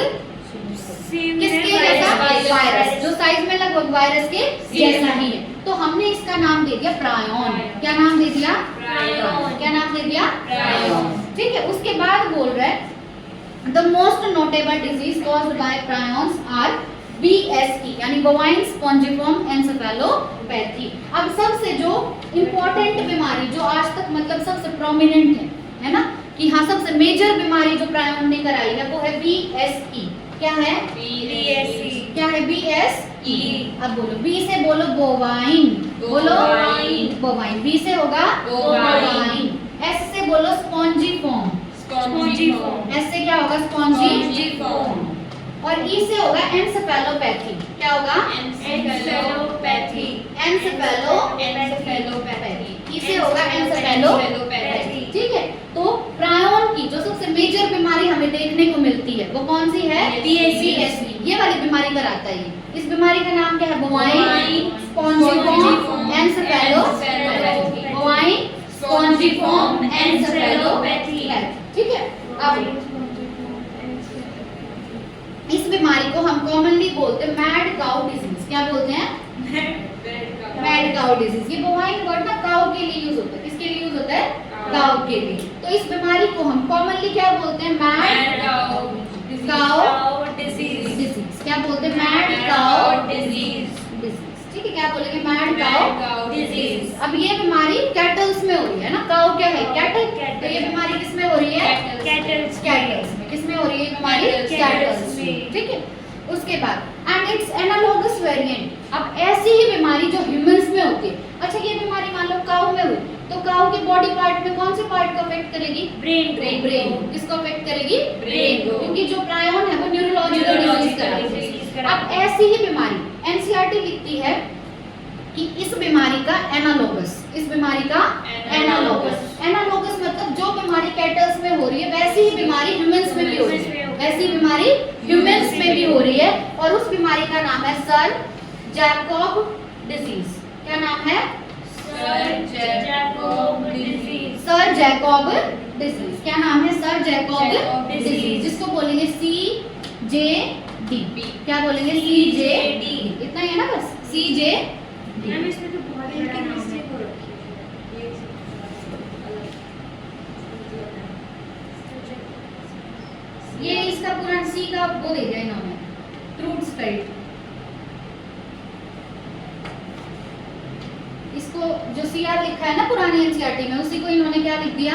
किसके जैसा? वायरस, जो साइज में लगभग वायरस के जैसा ही है। तो हमने इसका नाम दे दिया प्रायन। क्या नाम दे दिया? क्या नाम दे दिया? प्रायन, ठीक है। उसके बाद बोल रहे हैं the most notable disease caused by prions are BSE यानी बोवाइन स्पॉन्जिफॉर्म एन्सेफेलोपैथी। अब सबसे जो इम्पोर्टेंट बीमारी जो आज तक मतलब सबसे प्रोमिनेंट है ना, कि हाँ सबसे मेजर बीमारी जो प्रायन ने कराई है वो है BSE। क्या है? BSE। क्या है? BSE। अब बोलो, B से बोलो बोवाइन, बोलो बोवाइन। B से होगा बोवाइन। S से बोलो स्पॉन्जिफॉर्म, S से क्या होगा? स्पॉन्जिफॉर्म। और E से होगा एन्सेफेलोपैथी। क्या होगा? एन्सेफेलोपैथी। एन्सेफेलोपैथी। E से होगा एन्सेफेलोपैथी, ठीक है। तो प्रायन की जो सबसे मेजर बीमारी हमें देखने को मिलती है वो कौन सी है? BSE। ये वाली बीमारी कराता है ये। इस बीमारी का नाम क्या है? Bovine spongiform encephalopathy. Bovine spongiform encephalopathy, ठीक है। अब इस बीमारी को हम कॉमनली बोलते हैं मैड काउ डिजीज। क्या बोलते हैं? Mad cow disease. ये बोवाइन वर्ड ना काउ के लिए यूज होता है। किसके लिए यूज होता है? काउ के लिए। तो इस बीमारी को हम कॉमनली क्या बोलते हैं? Mad cow disease. क्या बोलते हैं? मैड काउ डिजीज, ठीक है। क्या बोलेंगे? Mad cow disease. अब ये बीमारी कैटल्स में हो रही है ना। काउ क्या है? कैटल। तो ये बीमारी किस में हो रही है? कैटल्स में। किस में हो रही है बीमारी? कैटल्स में, ठीक है। उसके बाद एंड इट्स एनालोगस वेरिएंट। अब ऐसी ही बीमारी जो ह्यूमंस में होती है। अच्छा, ये बीमारी मान लो काउ में हुई तो काउ के बॉडी पार्ट में कौन से पार्ट को अफेक्ट करेगी? ब्रेन। किसको अफेक्ट करेगी? ब्रेन को, क्योंकि जो प्रायन है वो न्यूरोलॉजिकल डिजीज कराती है। अब ऐसी ही बीमारी एनसीईआरटी लिखती है कि इस बीमारी का एनालोगस, इस बीमारी का एनालोगस मतलब जो बीमारी कैटल्स में हो रही है वैसी ही बीमारी ह्यूमंस में भी हो रही है। वैसी बीमारी ह्यूमंस में भी हो रही है और उस बीमारी का नाम है सर जैकब डिजीज। क्या नाम है? Sir Jacob disease. क्या नाम है? सर जैकब डिजीज, जिसको बोलेंगे CJD। क्या बोलेंगे? CJD। इतना ही है ना बस, CJD। इसमें तो बहुत बड़ा मिस्टेक हो रखी है। ये इसका पूरा C का वो दे दिया इन्होंने, क्रूट्सफेल्ड। इसको जो CR लिखा है ना पुरानी एनसीईआरटी में, उसी को इन्होंने क्या लिख दिया?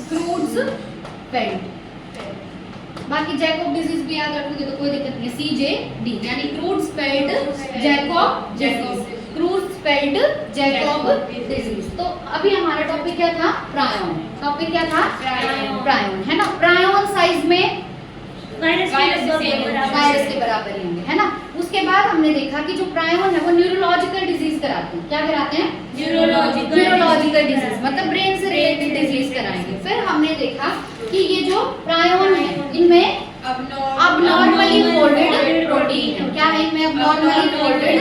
क्रूट्सफेल्ड। बाकी जैकब डिजीज भी याद रखोगे तो कोई दिक्कत नहीं है, CJD यानी crude spelled Jacob disease, crude spelled Jacob disease. तो अभी हमारा टॉपिक क्या था? प्रायोन। टॉपिक क्या था? प्रायोन, है ना। प्रायोन साइज में वायरस के बराबर ही होंगे, है ना। उसके बाद हमने देखा कि जो प्रायोन है वो न्यूरोलॉजिकल डिजीज कराते हैं। क्या कराते हैं? न्यूरोलॉजिकल डिजीज, मतलब ब्रेन से रिलेटेड डिजीज कराएंगे। फिर हमने देखा कि ये जो प्रायोन है इनमें अबनॉर्मली फोल्डेड प्रोटीन है। क्या है इनमें? अबनॉर्मली फोल्डेड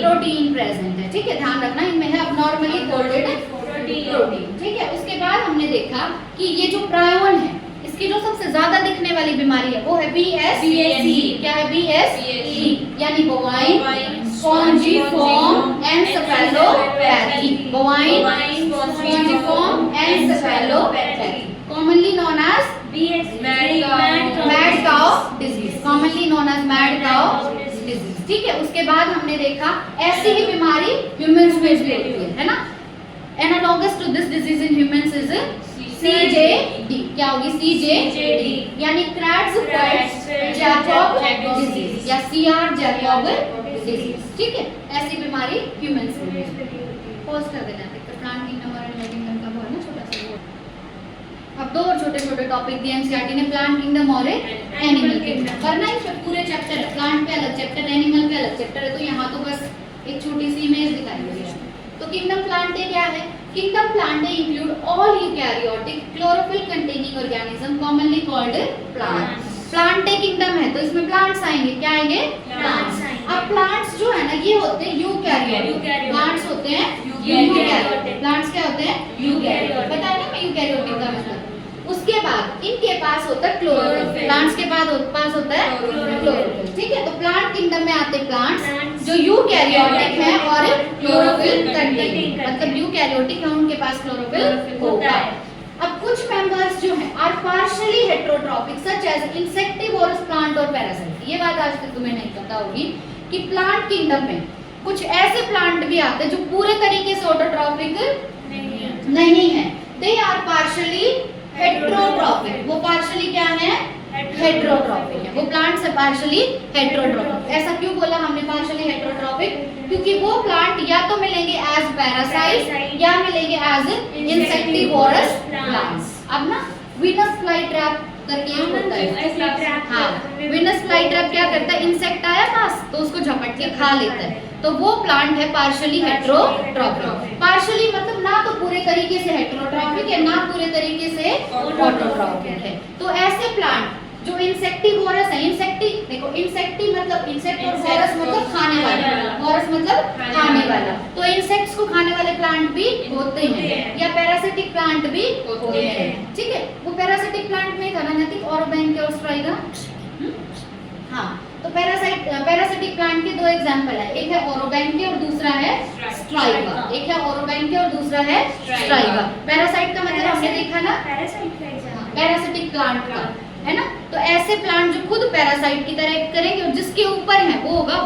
प्रोटीन प्रेजेंट है, ठीक है, ध्यान रखना इनमें है अबनॉर्मली फोल्डेड प्रोटीन, ठीक है। उसके बाद हमने देखा कि ये जो प्रायोन है इसकी जो सबसे ज्यादा दिखने वाली बीमारी है वो है BSE। क्या है? BSE यानी bovine spongiform encephalopathy. Bovine spongiform encephalopathy, commonly known as mad cow disease, commonly known as mad cow disease, ठीक है। उसके बाद हमने देखा ऐसी ही बीमारी ह्यूमंस में भी होती है ना। Analogous to this disease in humans is CJD। क्या होगी? CJD यानी क्रेट्ज़-जैकब डिजीज या CR-जैकब डिजीज, ठीक है। ऐसी बीमारी ह्यूमंस में है। पॉज कर देना है, प्लांट किंगडम और एनिमल किंगडम का वो है ना छोटा सा वो। अब दो और छोटे-छोटे टॉपिक दिए एनसीईआरटी ने, प्लांट किंगडम और एनिमल किंगडम। वरना इसमें पूरे चैप्टर है, प्लांट पे अलग चैप्टर, एनिमल पे अलग चैप्टर है, तो यहाँ तो बस एक छोटी सी इमेज दिखाई गई है। तो किंगडम प्लांटे क्या है? Kingdom Plantae include all eukaryotic chlorophyll containing organism commonly called plant. Plantae kingdom है तो इसमें प्लांट्स आएंगे। क्या आएंगे? प्लांट्स। अब प्लांट्स जो है ना ये होते हैं यूकैरियोटिक, प्लांट्स होते हैं यूकैरियोटिक। प्लांट्स क्या होते हैं? यूकैरियोटिक। पता है ना मैं यूकैरियोटिक का मतलब। उसके बाद इनके पास होता है क्लोरोफिल, प्लांट्स के पास होता है क्लोरोफिल, ठीक है। तो प्लांट किंगडम में आते हैं प्लांट्स जो यूकैरियोटिक हैं और क्लोरोफिल कंटेनिंग, मतलब यूकैरियोटिक है उनके पास क्लोरोफिल होता है। अब कुछ मेंबर्स जो हैं are partially heterotrophic such as insectivorous plant और पैरासाइट। ये बात आज तक तुम्हें नहीं पता होगी कि प्लांट किंगडम में कुछ ऐसे प्लांट भी आते हैं जो पूरे तरीके से ऑटोट्रॉपिक नहीं है। They are partially heterotrophic. वो पार्शियली क्या है? हेटेरोट्रॉपिक है। वो प्लांट्स है पार्शियली हेटेरोट्रॉपिक। ऐसा क्यों बोला हमने पार्शियली हेटेरोट्रॉपिक? क्योंकि वो प्लांट या तो मिलेंगे एज पैरासाइट या मिलेंगे एज इंसेक्टिवोरस प्लांट्स। अब ना वीनस फ्लाई ट्रैप करके एक होता है, हाँ, वीनस फ्लाई ट्रैप क्या करता है? इंसेक्ट आया पास तो उसको झपट के खा लेता है, तो वो प्लांट है पार्शियली हेटेरोट्रॉपिक। पार्शियली मतलब ना तो पूरे तरीके से हेटेरोट्रॉपिक है ना पूरे तरीके से ऑटोट्रॉपिक है। तो ऐसे प्लांट जो इंसेक्टिवोरस है, देखो इंसेक्टी मतलब इंसेक्ट और वोरस मतलब खाने वाला, वोरस मतलब खाने वाला, तो इंसेक्ट्स को खाने वाले प्लांट भी होते हैं या पैरासिटिक प्लांट भी होते हैं, ठीक है। वो पैरासिटिक प्लांट में था ना नैतिक ऑरोबैंके और स्ट्राइगा। हाँ, तो पैरासिटिक प्लांट के दो एग्जांपल है, एक है ऑरोबैंके और दूसरा है स्ट्राइगा। एक है ऑरोबैंके और दूसरा है स्ट्राइगा। पैरासाइट का मतलब हमने देखा ना पैरासिटिक प्लांट का, है ना। तो ऐसे प्लांट जो खुद पैरासाइट की तरह एक्ट करेंगे और जिसके ऊपर है वो होगा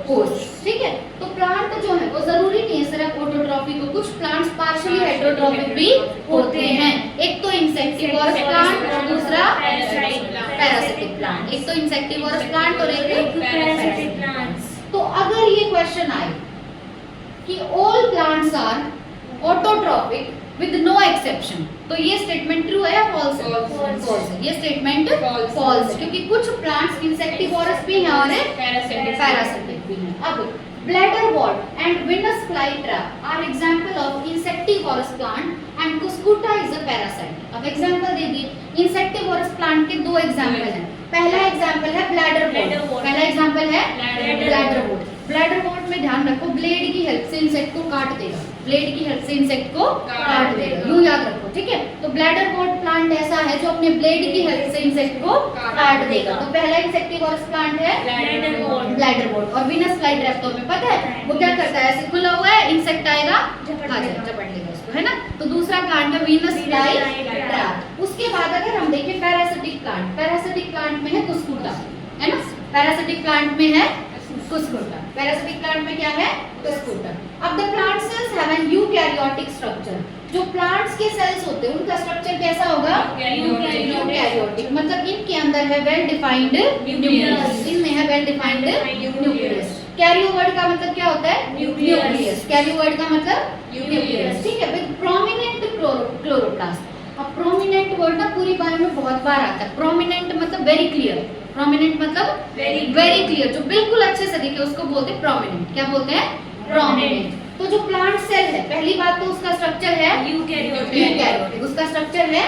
होस्ट, ठीक है। तो प्लांट जो है वो जरूरी नहीं है सिर्फ ऑटोट्रॉपिक हो, कुछ प्लांट्स पार्शियली हेटेरोट्रॉपिक भी होते हैं। एक तो इंसेक्टिवोरस प्लांट और दूसरा पैरासिटिक प्लांट। एक तो इंसेक्टिवोरस प्लांट और एक पैरासिटिक प्लांट। तो अगर ये क्वेश्चन आए कि all plants are autotrophic with no exception, तो ये स्टेटमेंट ट्रू है या फॉल्स है? फॉल्स है। ये स्टेटमेंट फॉल्स है क्योंकि कुछ प्लांट्स इंसेक्टिवोरस भी हैं और पैरासिटिक भी हैं। अब bladderwort and Venus flytrap are example of insectivorous plant and Cuscuta is a parasite. अब एग्जांपल दे दिए इंसेक्टिवोरस प्लांट के दो एग्जांपल हैं। पहला एग्जांपल है ब्लैडर वॉर्ट, पहला एग्जांपल है ब्लैडर वॉर्ट। ब्लैडर वॉर्ट में ध्यान रखो ब्लेड की हेल्प से इंसेक्ट को काट देगा, ब्लेड की हेल्प से इंसेक्ट को काट देगा, यूं याद रखो, ठीक है। तो ब्लैडर वॉर्ट प्लांट ऐसा है जो अपने ब्लेड की हेल्प से इंसेक्ट को काट देगा। तो पहला इंसेक्टिवोरस प्लांट है ब्लैडर वॉर्ट। और विनस फ्लाई ट्रैप तो हमें पता है वो क्या करता है, ऐसे खुला हुआ है, इंसेक्ट आएगा झपट लेगा उसको, है ना। तो दूसरा प्लांट है विनस फ्लाई ट्रैप। उसके बाद अगर हम देखें पैरासिटिक प्लांट में है कुस्कुटा, है ना। पैरासिटिक प्लांट में है कुस्कुटा, पैरासिटिक प्लांट में क्या है? कुस्कुटा। अब the plant cells have an eukaryotic structure. जो प्लांट्स के सेल्स होते हैं उनका स्ट्रक्चर कैसा होगा? यूकैरियोटिक। यूकैरियोटिक, मतलब इनके अंदर है वेल डिफाइंड न्यूक्लियस, इनमें है well defined nucleus. Cairo word का मतलब क्या होता है? न्यूक्लियस। कैरियो वर्ड का मतलब न्यूक्लियस, ठीक है, विद प्रोमिनेंट क्लोरोप्लास्ट। अब प्रोमिनेंट वर्ड ना पूरी बायो में बहुत बार आता है। प्रोमिनेंट मतलब वेरी क्लियर, प्रोमिनेंट मतलब वेरी क्लियर, जो बिल्कुल अच्छे से दिखे उसको बोलते हैं प्रोमिनेंट। क्या बोलते हैं? प्रोमिनेंट। तो जो प्लांट सेल है, पहली बात तो उसका स्ट्रक्चर है यूकैरियोटिक, उसका स्ट्रक्चर है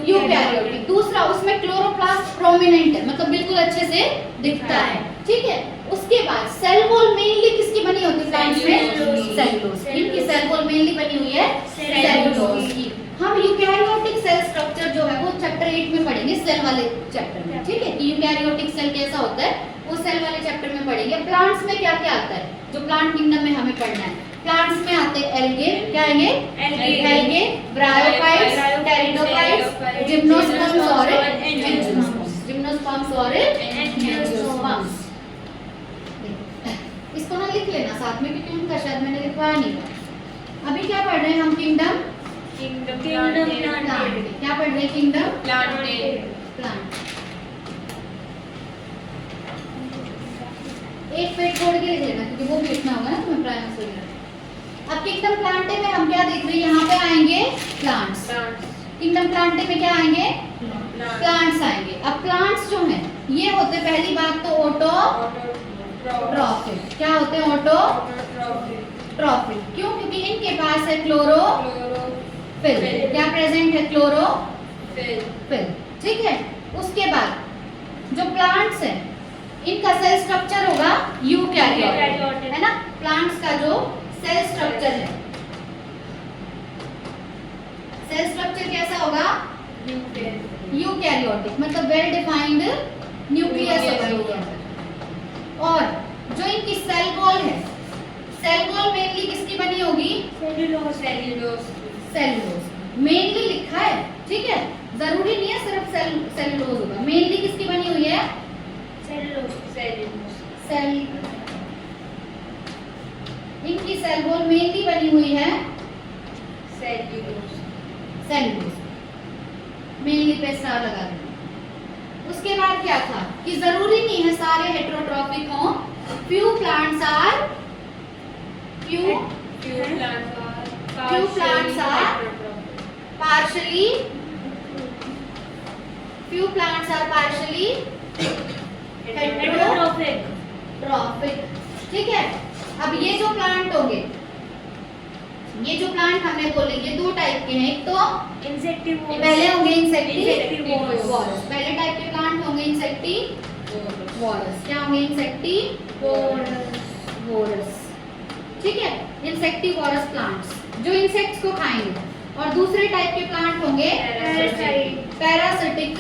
यूकैरियोटिक। दूसरा, उसमें क्लोरोप्लास्ट प्रोमिनेंट है, मतलब बिल्कुल अच्छे से दिखता है, ठीक है। उसके बाद सेल वॉल मेनली किसकी बनी होती है प्लांट्स में? सेलुलोज। इनकी सेल वॉल मेनली बनी हुई है सेलुलोज की। हम यूकैरियोटिक सेल स्ट्रक्चर जो है वो चैप्टर 8 में पढ़ेंगे, सेल वाले चैप्टर में, ठीक है, कि यूकैरियोटिक सेल कैसा होता है वो सेल वाले चैप्टर में पढ़ेंगे। प्लांट्स में क्या क्या आता है जो प्लांट किंगडम में हमें पढ़ना है? प्लांट्स में आते हैं एल्गे, क्या आएंगे? एल्गे, ब्रायोफाइट्स, टेरिडोफाइट्स, जिम्नोस्पर्म्स और एंजियोस्पर्म्स। जिम्नोस्पर्म्स और एंजियोस्पर्म्स, इसको ना लिख लेना साथ में, क्योंकि उनका शायद मैंने लिखवाया नहीं था। अभी क्या पढ़ रहे हैं हम? Kingdom plant. क्या पढ़ रहे हैं? Kingdom plant. एक पेज छोड़ के लिख लेना, क्योंकि वो भी लिखना होगा ना तुम्हें प्राइमरी से वगैरह। अब किंगडम प्लांटे में हम क्या देख रहे हैं? यहाँ पे आएंगे प्लांट्स। किंगडम प्लांटे में क्या आएंगे? प्लांट्स आएंगे। अब प्लांट्स जो हैं ये होते, पहली बात तो ऑटोट्रॉफिक। क्या होते हैं? ऑटोट्रॉफिक। क्यों? क्योंकि इनके पास है क्लोरोफिल। क्या प्रेजेंट है? क्लोरोफिल, ठीक है। उसके बाद जो प्लांट्स हैं इनका सेल स्ट्रक्चर होगा यूकैरियोटिक, है ना। प्लांट्स का जो सेल स्ट्रक्चर है, सेल स्ट्रक्चर कैसा होगा? यूकैरियोटिक, मतलब वेल डिफाइंड न्यूक्लियस होगा इनके अंदर। और जो इनकी सेल वॉल है, सेल वॉल मेनली किसकी बनी होगी? सेलुलोज मेनली लिखा है, ठीक है, जरूरी नहीं है सिर्फ सेलुलोज होगा। मेनली किसकी बनी हुई है? सेल, इनकी सेल वॉल मेनली बनी हुई है सेलुलोज। मेनली पे स्टार लगा देना। उसके बाद क्या था कि जरूरी नहीं है सारे हेटेरोट्रॉफिक हों। Few plants are partially heterotrophic, ठीक है। अब ये जो प्लांट होंगे, ये जो प्लांट हमने बोले ये दो टाइप के हैं। एक तो पहले होंगे इंसेक्टिवोरस, पहले टाइप के प्लांट होंगे इंसेक्टिवोरस। क्या होंगे? इंसेक्टिवोरस, ठीक है, इंसेक्टिवोरस प्लांट्स जो इंसेक्ट्स को खाएंगे। और दूसरे टाइप के प्लांट होंगे पैरासिटिक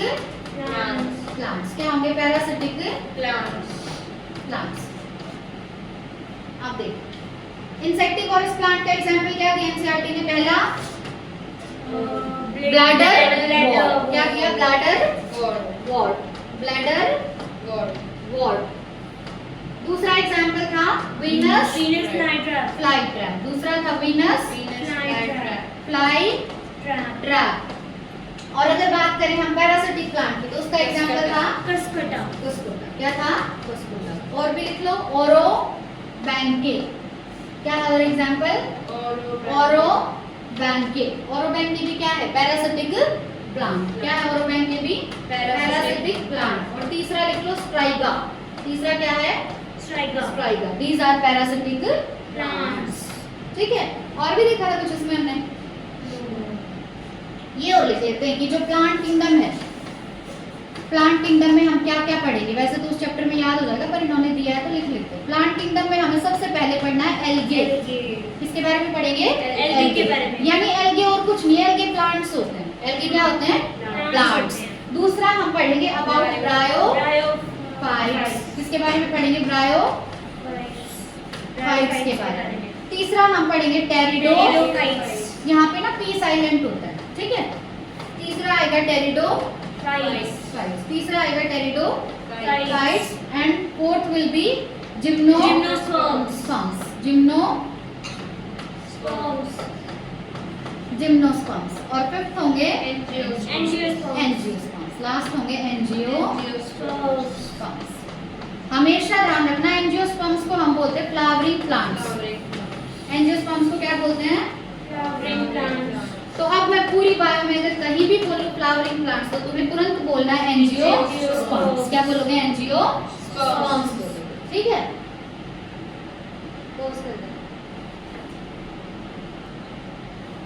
प्लांट्स। क्या होंगे? Parasitic plants. अब देखो इंसेक्टिवोरस प्लांट का एग्जांपल क्या दिया एनसीईआरटी ने? पहला ब्लैडर, क्या किया? Bladderwort. दूसरा एग्जांपल था वीनस फ्लाई ट्रैप। दूसरा था वीनस फ्लाई ट्रैप। और अगर बात करें हम पैरासिटिक प्लांट की तो उसका एग्जांपल था कुस्कुटा। क्या था? कुस्कुटा। और भी लिख लो, ओरो बैंके। क्या है और एग्जांपल? ओरो बैंके। ओरो बैंके भी क्या है? Parasitic plant. क्या है ओरो बैंके भी? Parasitic plant. और तीसरा लिख लो स्ट्राइगा। तीसरा क्या है? Striga. These are parasitic plants, ठीक है। और भी देखा था कुछ इसमें हमने? ये और लिख लेते हैं कि जो प्लांट किंगडम है, प्लांट किंगडम में हम क्या क्या पढ़ेंगे। वैसे तो उस चैप्टर में याद हो जाएगा, पर इन्होंने दिया है तो लिख लेते हैं। प्लांट किंगडम में हमें सबसे पहले पढ़ना है एल्गे। किसके बारे में पढ़ेंगे? एल्गे के बारे में। यानी एल्गे और कुछ नहीं, एल्गे प्लांट्स होते हैं। एल्गे क्या होते हैं? प्लांट्स। दूसरा हम पढ़ेंगे अबाउट ब्रायोफाइट्स। किसके बारे में पढ़ेंगे? ब्रायोफाइट्स के बारे में। तीसरा हम पढ़ेंगे टेरिडोफाइट्स। यहाँ पे ना पी साइलेंट होता है, ठीक है। तीसरा आएगा टेरिडोफाइट्स। तीसरा आएगा pteridophytes and fourth will be gymnosperms. Gymnosperms, और फिफ्थ होंगे एंजियोस्पर्म्स। एंजियोस्पर्म्स, लास्ट होंगे एंजियोस्पर्म्स। हमेशा ध्यान रखना एंजियोस्पर्म्स को हम बोलते हैं फ्लावरिंग प्लांट्स। एंजियोस्पर्म्स को क्या बोलते हैं? Flowering plants. तो अब मैं पूरी बायो में अगर कहीं भी बोलूं फ्लावरिंग प्लांट्स तो तुम्हें तुरंत बोलना है एंजियोस्पर्म्स। क्या बोलोगे? एंजियोस्पर्म्स बोलोगे, ठीक है? पोज कर दो।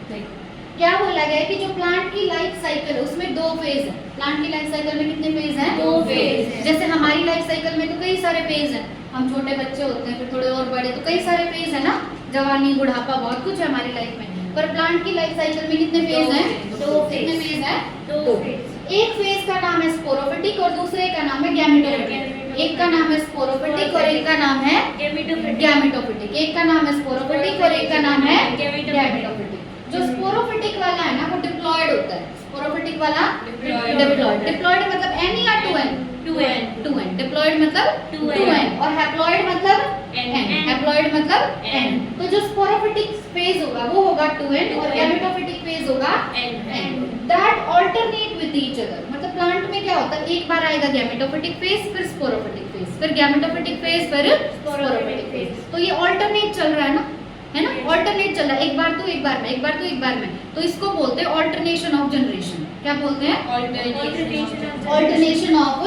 देखो क्या बोला गया है कि जो प्लांट की लाइफ साइकिल है उसमें 2 फेज है। प्लांट की लाइफ साइकिल में कितने फेज हैं? 2 फेज हैं। जैसे हमारी लाइफ साइकिल में तो कई सारे फेज हैं। हम छोटे बच्चे होते हैं, फिर थोड़े और बड़े, तो कई सारे फेज है ना, जवानी, बुढ़ापा, बहुत कुछ है हमारी लाइफ में। पर प्लांट की लाइफ साइकिल में कितने फेज हैं? 2 फेज। कितने फेज हैं? 2 फेज। एक फेज का नाम है स्पोरोफिटिक और दूसरे का नाम है गैमेटोफिटिक। एक का नाम है स्पोरोफिटिक और एक का नाम है गैमेटोफिटिक। एक का नाम है स्पोरोफिटिक और एक का नाम है गैमेटोफिटिक। जो स्पोरोफिटिक वाला है ना वो डिप्लॉयड होता है। स्पोरोफिटिक वाला डिप्लॉयड। डिप्लॉयड मतलब एन या 2n? 2n। डिप्लॉयड मतलब 2n और हैप्लॉयड मतलब n। हैप्लॉयड मतलब n। तो जो स्पोरोफिटिक फेज होगा वो होगा 2n और गैमेटोफिटिक फेज होगा n। That alternate with each other. मतलब प्लांट में क्या होता है, एक बार आएगा गैमेटोफिटिक फेज, फिर स्पोरोफिटिक फेज, फिर गैमेटोफिटिक फेज, फिर स्पोरोफिटिक फेज। तो ये ऑल्टरनेट चल रहा है ना, है ना? ऑल्टरनेट चल रहा है, एक बार तो एक बार में, एक बार तो एक बार में। तो इसको बोलते हैं ऑल्टरनेशन ऑफ जनरेशन। क्या बोलते हैं? Alternation of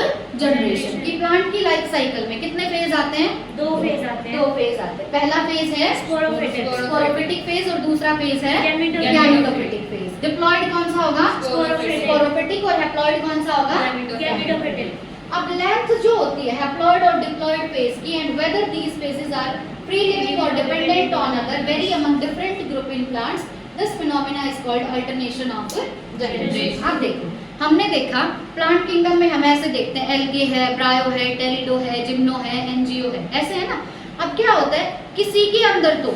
generation. कि प्लांट की लाइफ साइकिल में कितने फेज आते हैं? 2 फेज आते हैं। 2 फेज आते हैं। पहला फेज है स्पोरोफिटिक फेज और दूसरा फेज है गैमेटोफिटिक गैमेटोफिटिक फेज। डिप्लॉयड कौन सा होगा? स्पोरोफिटिक और हैप्लॉयड कौन सा होगा? गैमेटोफिटिक। अब लेंथ जो होती है हैप्लॉयड और डिप्लॉयड फेज की and whether these phases are free living or dependent on other vary among different group in plants, this phenomena is called alternation of generation। अब देखो हमने देखा प्लांट किंगडम में हम ऐसे देखते हैं, एल्गे है, ब्रायो है, टेलिडो है, जिम्नो है, एनजीओ है, ऐसे है ना। अब क्या होता है, किसी के अंदर तो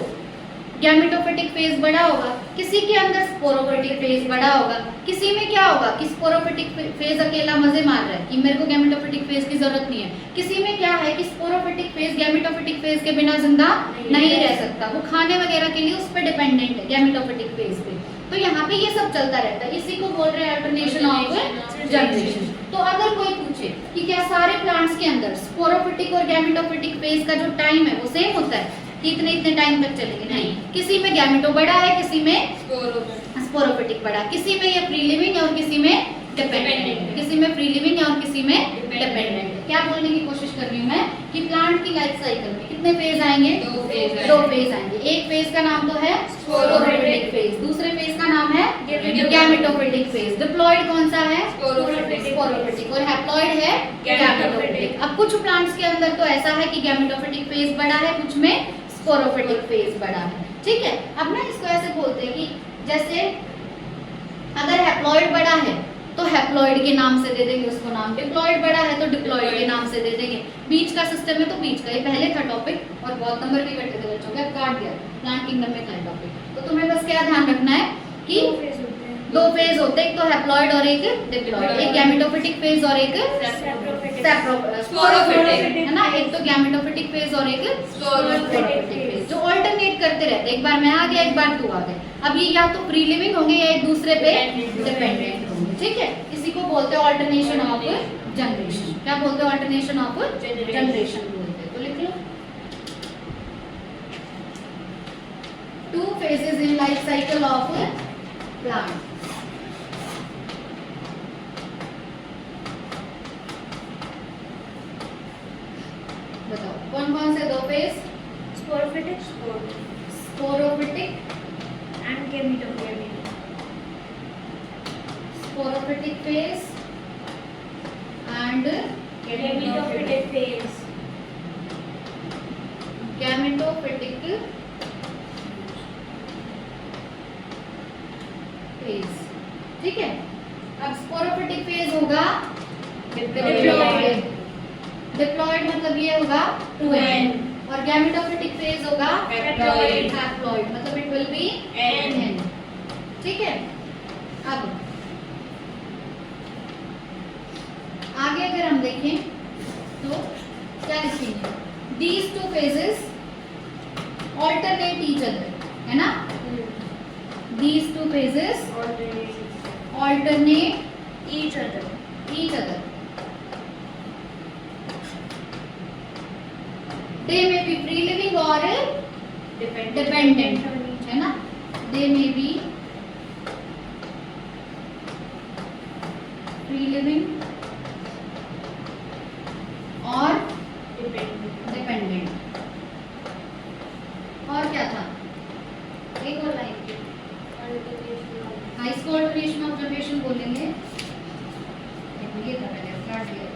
गैमेटोफिटिक फेज बड़ा होगा, किसी के अंदर स्पोरोफिटिक फेज बड़ा होगा, किसी में क्या होगा कि स्पोरोफिटिक फेज अकेला मजे मार रहा है कि मेरे को गैमेटोफिटिक फेज की जरूरत नहीं है। किसी में क्या है कि स्पोरोफिटिक फेज गैमेटोफिटिक फेज के बिना जिंदा नहीं रह सकता, वो खाने वगैरह के लिए उस पर डिपेंडेंट है गैमेटोफिटिक फेज पे। तो यहाँ पे ये सब चलता रहता है, इसी को बोल रहे हैं अल्टरनेशन ऑफ जनरेशन। तो अगर कोई पूछे कि क्या सारे प्लांट्स के अंदर स्पोरोफिटिक और गैमेटोफिटिक फेज का जो टाइम है वो सेम होता है कि इतने टाइम तक चलेंगे? नहीं, किसी में गैमेटो बड़ा है, किसी में स्पोरोफिटिक बड़ा, किसी में ये फ्री लिविंग है और किसी में डिपेंडेंट, किसी में फ्री लिविंग है और किसी में डिपेंडेंट। क्या बोलने की कोशिश कर रही हूँ मैं कि प्लांट की लाइफ साइकिल में कितने फेज आएंगे? 2 फेज आएंगे। एक फेज का नाम तो है स्पोरोफिटिक फेज, दूसरे फेज का नाम है गैमेटोफिटिक फेज। डिप्लॉयड कौन सा है? स्पोरोफिटिक और हैप्लॉयड है गैमेटोफिटिक। अब कुछ प्लांट्स के अंदर तो ऐसा है कि गैमेटोफिटिक फेज बड़ा है, कुछ में स्पोरोफिटिक फेज बड़ा है, ठीक है। अब ना इसको ऐसे बोलते हैं कि जैसे अगर हैप्लॉयड बड़ा है तो हैप्लॉयड के नाम से दे देंगे उसको नाम, डिप्लॉयड बड़ा है तो डिप्लॉयड के नाम से दे देंगे। बीच का सिस्टम है तो बीच का, ये पहले था टॉपिक और बहुत नंबर भी कटे थे बच्चों के, अब काट दिया। प्लांट किंगडम में था टॉपिक, तो तुम्हें बस क्या ध्यान रखना है कि 2 फेज होते हैं, एक तो हैप्लॉयड और एक डिप्लॉयड, एक गैमेटोफिटिक फेज और एक स्पोरोफिटिक, है ना। एक तो गैमेटोफिटिक फेज और एक स्पोरोफिटिक फेज जो ऑल्टरनेट करते रहते हैं, एक बार मैं आ गया, एक बार तू आ गया। अब ये या तो फ्री लिविंग होंगे या एक दूसरे पे डिपेंडेंट होंगे, ठीक है। इसी को बोलते हैं ऑल्टरनेशन ऑफ जनरेशन। क्या बोलते हैं? ऑल्टरनेशन ऑफ जनरेशन बोलते हैं। तो लिख लो 2 phases in life cycle of plant। बताओ कौन कौन से 2 phase? Sporophytic sporophytic and gametophytic. Sporophytic phase and gametophytic phase. Gametophytic phase, ठीक है। अब स्पोरोफिटिक फेज होगा डिप्लॉयड, डिप्लॉयड मतलब ये होगा 2n, और गैमेटोफिटिक फेज होगा हैप्लॉयड, मतलब इट विल बी n, ठीक है। अब आगे अगर हम देखें तो क्या लिखेंगे? These 2 phases alternate each other, है ना। these two phases alternate each other. They may be free living or dependent, है ना? They may be free living or dependent. और क्या था? एक और line high school alternation observation बोलेंगे। ये था पहले काट लिया।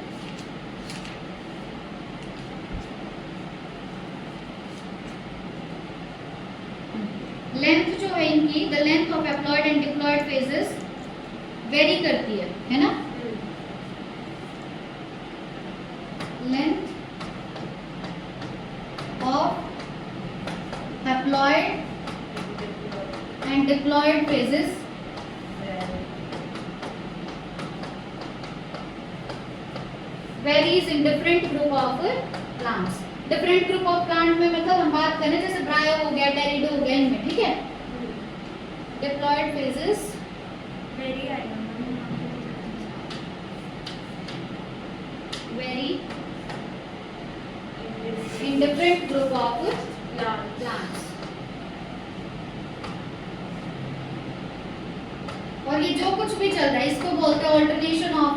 लेंथ जो है इनकी, the length of haploid and diploid phases vary करती है ना? Length of haploid and diploid phases varies in different group of plants. Different group of plant में मतलब हम बात करें जैसे ब्रायो हो गया, टेरिडो हो गया, इनमें ठीक है। Diploid phases vary in different group of plants. और ये जो कुछ भी चल रहा है इसको बोलते हैं ऑल्टरनेशन ऑफ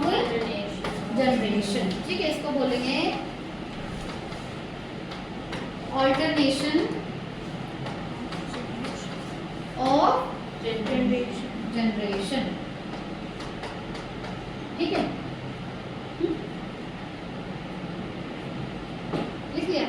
जनरेशन, ठीक है। इसको बोलेंगे ऑल्टरनेशन ऑफ जनरेशन, ठीक है। लिख लिया?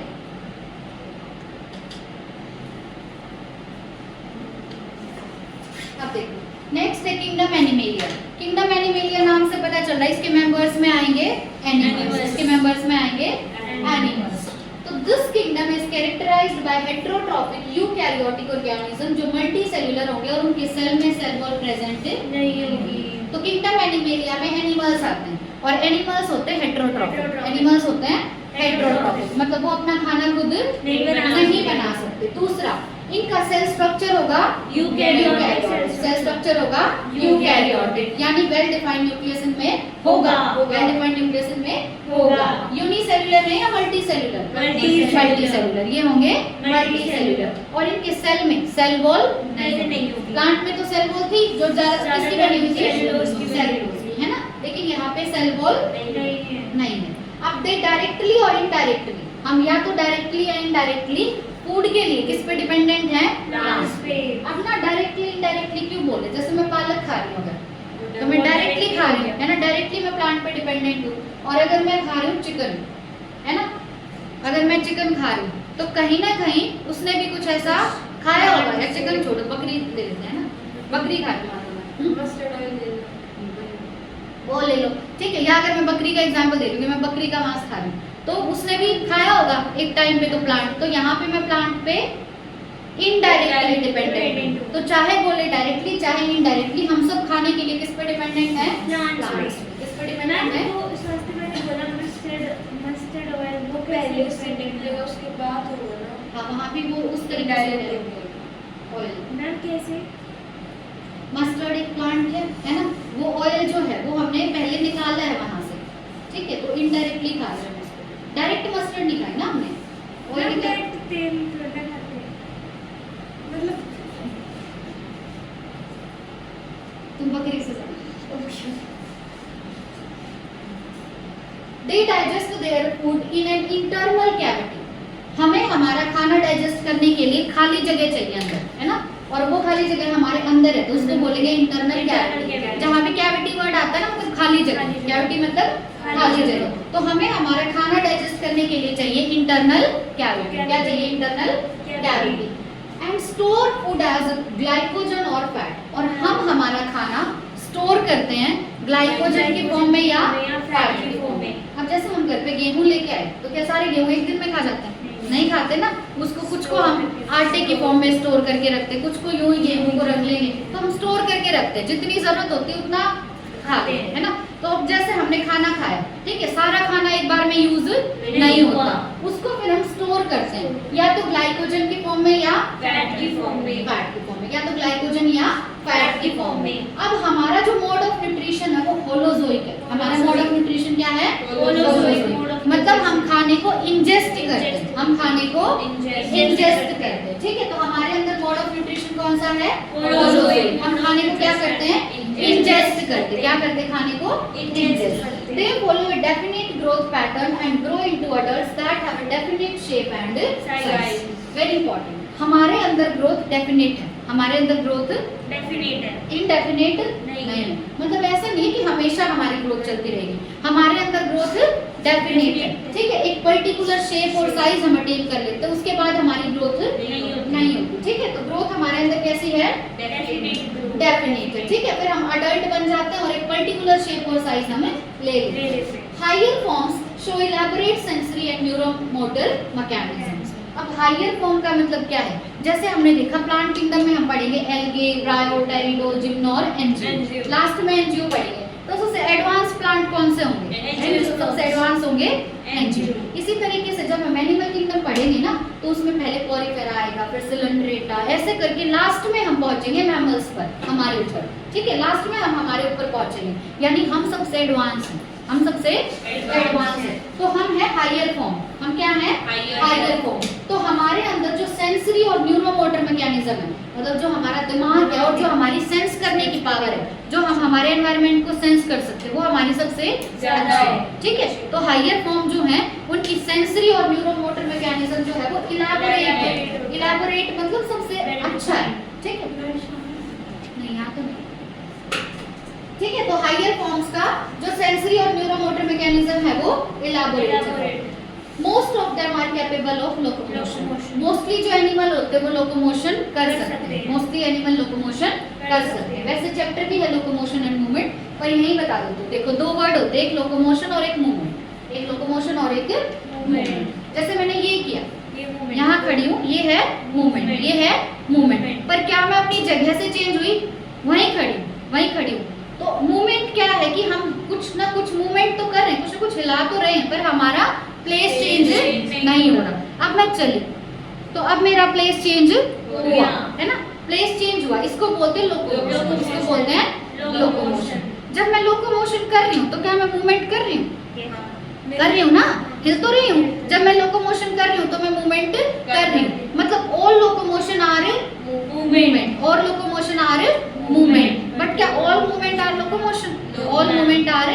अब देखो नेक्स्ट है किंगडम एनिमेलिया। किंगडम एनिमेलिया नाम से पता चल रहा है इसके मेंबर्स में आएंगे एनिमल्स, इसके मेंबर्स में आएंगे एनिमल्स। तो this kingdom is characterized by heterotrophic eukaryotic organism जो मल्टी सेल्युलर होंगे और उनके सेल में सेल वॉल प्रेजेंट नहीं होगी। तो किंगडम एनिमेलिया में एनिमल्स आते हैं और एनिमल्स होते हैं हेटेरोट्रॉपिक, एनिमल्स होते हैं हेटेरोट्रॉपिक मतलब वो अपना खाना खुद नहीं बना सकते। दूसरा इनका सेल स्ट्रक्चर होगा यूकैरियोटिक, सेल स्ट्रक्चर होगा यूकैरियोटिक यानी वेल डिफाइंड न्यूक्लियस में होगा, वेल डिफाइंड न्यूक्लियस में होगा। यूनिसेल्युलर है या मल्टी सेल्युलर? मल्टी सेल्युलर, ये होंगे मल्टी सेल्युलर। और इनके सेल में सेल वॉल नहीं होगी। प्लांट में तो सेल वॉल थी जो ज्यादा किसकी बनी हुई थी? सेलुलोज की, है ना? लेकिन यहाँ पे सेल वॉल नहीं है। अब दे डायरेक्टली और इनडायरेक्टली, हम या तो डायरेक्टली या इनडायरेक्टली फूड के लिए किस पे डिपेंडेंट है? प्लांट्स पे। अब ना डायरेक्टली इनडायरेक्टली क्यों बोले? जैसे मैं पालक खा रही हूँ अगर तो मैं डायरेक्टली खा रही हूँ, है ना? डायरेक्टली मैं प्लांट पे डिपेंडेंट हूँ। और अगर मैं खा रही हूँ चिकन, है ना? अगर मैं चिकन खा रही हूँ तो कहीं ना कहीं उसने भी कुछ ऐसा खाया होगा। या चिकन छोड़ो, बकरी ले लेते हैं ना, बकरी खा रही हूँ मस्टर्ड ऑयल वो ले लो, ठीक है। या अगर मैं बकरी का एग्जांपल दे रही हूँ, मैं बकरी का मांस खा रही हूँ तो उसने भी खाया होगा एक टाइम पे तो प्लांट, तो यहाँ पे मैं प्लांट पे इनडायरेक्टली डिपेंडेंट हूँ। तो चाहे बोले डायरेक्टली चाहे इनडायरेक्टली हम सब खाने के लिए किस पे डिपेंडेंट है? प्लांट्स पे। किस पे डिपेंडेंट है? वो स्वास्थ्य मैंने बोला मस्टर्ड ऑयल वो पहले उसके बाद होगा ना। हाँ वहाँ भी वो उस तरीके से ऑयल। मैम कैसे? मस्टर्ड एक प्लांट है ना? वो ऑयल जो है वो हमने पहले निकाला है वहाँ से, ठीक है। तो इनडायरेक्टली खा रहे हैं उसको, डायरेक्ट मस्टर्ड नहीं खाई ना हमने। ऑयल डायरेक्ट तेल खाते हैं मतलब तुम बकरी से They digest their food in an internal cavity. हमें हमारा खाना डाइजेस्ट करने के लिए खाली जगह चाहिए अंदर, है ना? और वो खाली जगह हमारे अंदर है तो उसको बोलेंगे इंटरनल कैविटी। जहाँ भी कैविटी वर्ड आता है ना मतलब खाली जगह, कैविटी मतलब खाली जगह। तो हमें हमारा खाना डाइजेस्ट करने के लिए चाहिए इंटरनल कैविटी। क्या चाहिए? Internal cavity. And store food as glycogen और फैट। और हम हमारा खाना स्टोर करते हैं ग्लाइकोजन के फॉर्म में या फैट के फॉर्म में। अब जैसे हम घर पे गेहूं लेके आए तो क्या सारे गेहूं एक दिन में खा जाते हैं? नहीं खाते ना, उसको कुछ को हम आटे के फॉर्म में स्टोर करके रखते हैं, कुछ को यूं ही गेहूं को रख लेंगे तो हम स्टोर करके रखते हैं, जितनी जरूरत होती है उतना खाते हैं, है ना? तो अब जैसे हमने खाना खाया, ठीक है, सारा खाना एक बार में यूज नहीं होता, उसको फिर हम स्टोर करते हैं या तो ग्लाइकोजन के फॉर्म में या फैट की फॉर्म में। फैट की फॉर्म में, या तो ग्लाइकोजन या फैट की फॉर्म में। अब हमारा जो मोड ऑफ न्यूट्रिशन है वो होलोजोइक है। हमारा मोड ऑफ न्यूट्रिशन क्या है? होलोजोइक। मतलब हम खाने को इंजेस्ट करते हैं, हम खाने को इंजेस्ट करते हैं, ठीक है। तो हमारे अंदर मोड ऑफ न्यूट्रिशन कौन सा है? होलोजोइक। हम खाने को क्या करते हैं? इंजेस्ट करते हैं। क्या करते हैं? खाने को ingest. They follow a definite growth pattern and grow into adults that have a definite shape and size. Very important. हमारे अंदर ग्रोथ डेफिनेट है, हमारे अंदर ग्रोथ डेफिनेट है, इनडेफिनेट नहीं। नहीं है। मतलब ऐसा नहीं कि हमेशा हमारी ग्रोथ चलती रहेगी, हमारे अंदर ग्रोथ डेफिनेट है, ठीक है। एक पर्टिकुलर शेप और साइज हम अटेन कर लेते हैं, उसके बाद हमारी ग्रोथ नहीं होती, ठीक है। तो ग्रोथ हमारे अंदर कैसी है? डेफिनेट है, ठीक है। फिर हम अडल्ट बन जाते हैं और एक पर्टिकुलर शेप और साइज हमें ले लेते हैं। Higher forms show elaborate sensory and neuromotor mechanisms. अब हायर फॉर्म का मतलब क्या है? जैसे हमने देखा प्लांट किंगडम में हम पढ़ेंगे एल्गे, ब्रायो, टेरिडो, जिम्नोर, एंजियो, लास्ट में एंजियो पढ़ेंगे। तो सबसे एडवांस प्लांट कौन से होंगे? एंजियो सबसे एडवांस होंगे, एंजियो। इसी तरीके से जब हम एनिमल किंगडम पढ़ेंगे ना तो उसमें पहले पोरिफेरा आएगा, फिर सिलेंड्रेटा, ऐसे करके लास्ट में हम पहुंचेंगे मैमल्स पर, हमारे ऊपर, ठीक है। लास्ट में हम हमारे ऊपर पहुंचेंगे, यानी हम सबसे एडवांस हैं, हम सबसे एडवांस है। तो हम है हायर फॉर्म, हम क्या है? Higher form. तो हमारे अंदर जो सेंसरी और न्यूरोमोटर मैकेनिज्म है, मतलब जो हमारा दिमाग है और जो हमारी सेंस करने की पावर है, जो हम हमारे एनवायरनमेंट को सेंस कर सकते हैं, वो हमारी सबसे ज्यादा है, ठीक है। तो हायर फॉर्म जो है उनकी सेंसरी और न्यूरोमोटर मैकेनिज्म जो है वो इलैबोरेट है। इलैबोरेट मतलब सबसे अच्छा है, ठीक है। नहीं यहाँ तो नहीं, ठीक है। तो हायर फॉर्म्स का जो सेंसरी और न्यूरोमोटर मैकेनिज्म है वो इलैबोरेट है। Most of them are capable of locomotion. Mostly जो एनिमल होते हैं वो लोकोमोशन कर सकते हैं, मोस्टली एनिमल लोकोमोशन कर सकते हैं। वैसे चैप्टर भी है लोकोमोशन एंड मूवमेंट, पर यही बता देते हैं। देखो दो वर्ड होते हैं, एक लोकोमोशन और एक मूवमेंट, एक लोकोमोशन और एक मूवमेंट। जैसे मैंने ये किया, यहाँ खड़ी हूँ, ये है मूवमेंट, ये है मूवमेंट। पर क्या मैं अपनी जगह से चेंज हुई? वहीं खड़ी हूँ। तो मूवमेंट क्या है कि हम कुछ ना कुछ मूवमेंट तो कर रहे हैं, कुछ ना कुछ हिला तो रहे हैं, पर हमारा प्लेस चेंज नहीं हो रहा। अब मैं चली तो अब मेरा प्लेस चेंज हुआ, है ना, प्लेस चेंज हुआ। इसको बोलते हैं लोकोमोशन, इसको बोलते हैं लोकोमोशन। जब मैं लोकोमोशन कर रही हूँ तो क्या मैं मूवमेंट कर रही हूँ? कर रही हूँ ना, हिल तो रही हूँ। जब मैं लोकोमोशन कर रही हूँ तो मैं मूवमेंट कर रही हूँ। मतलब ऑल लोकोमोशन आर मूवमेंट, और लोकोमोशन आर मूवमेंट। बट क्या all movement are locomotion? All movement are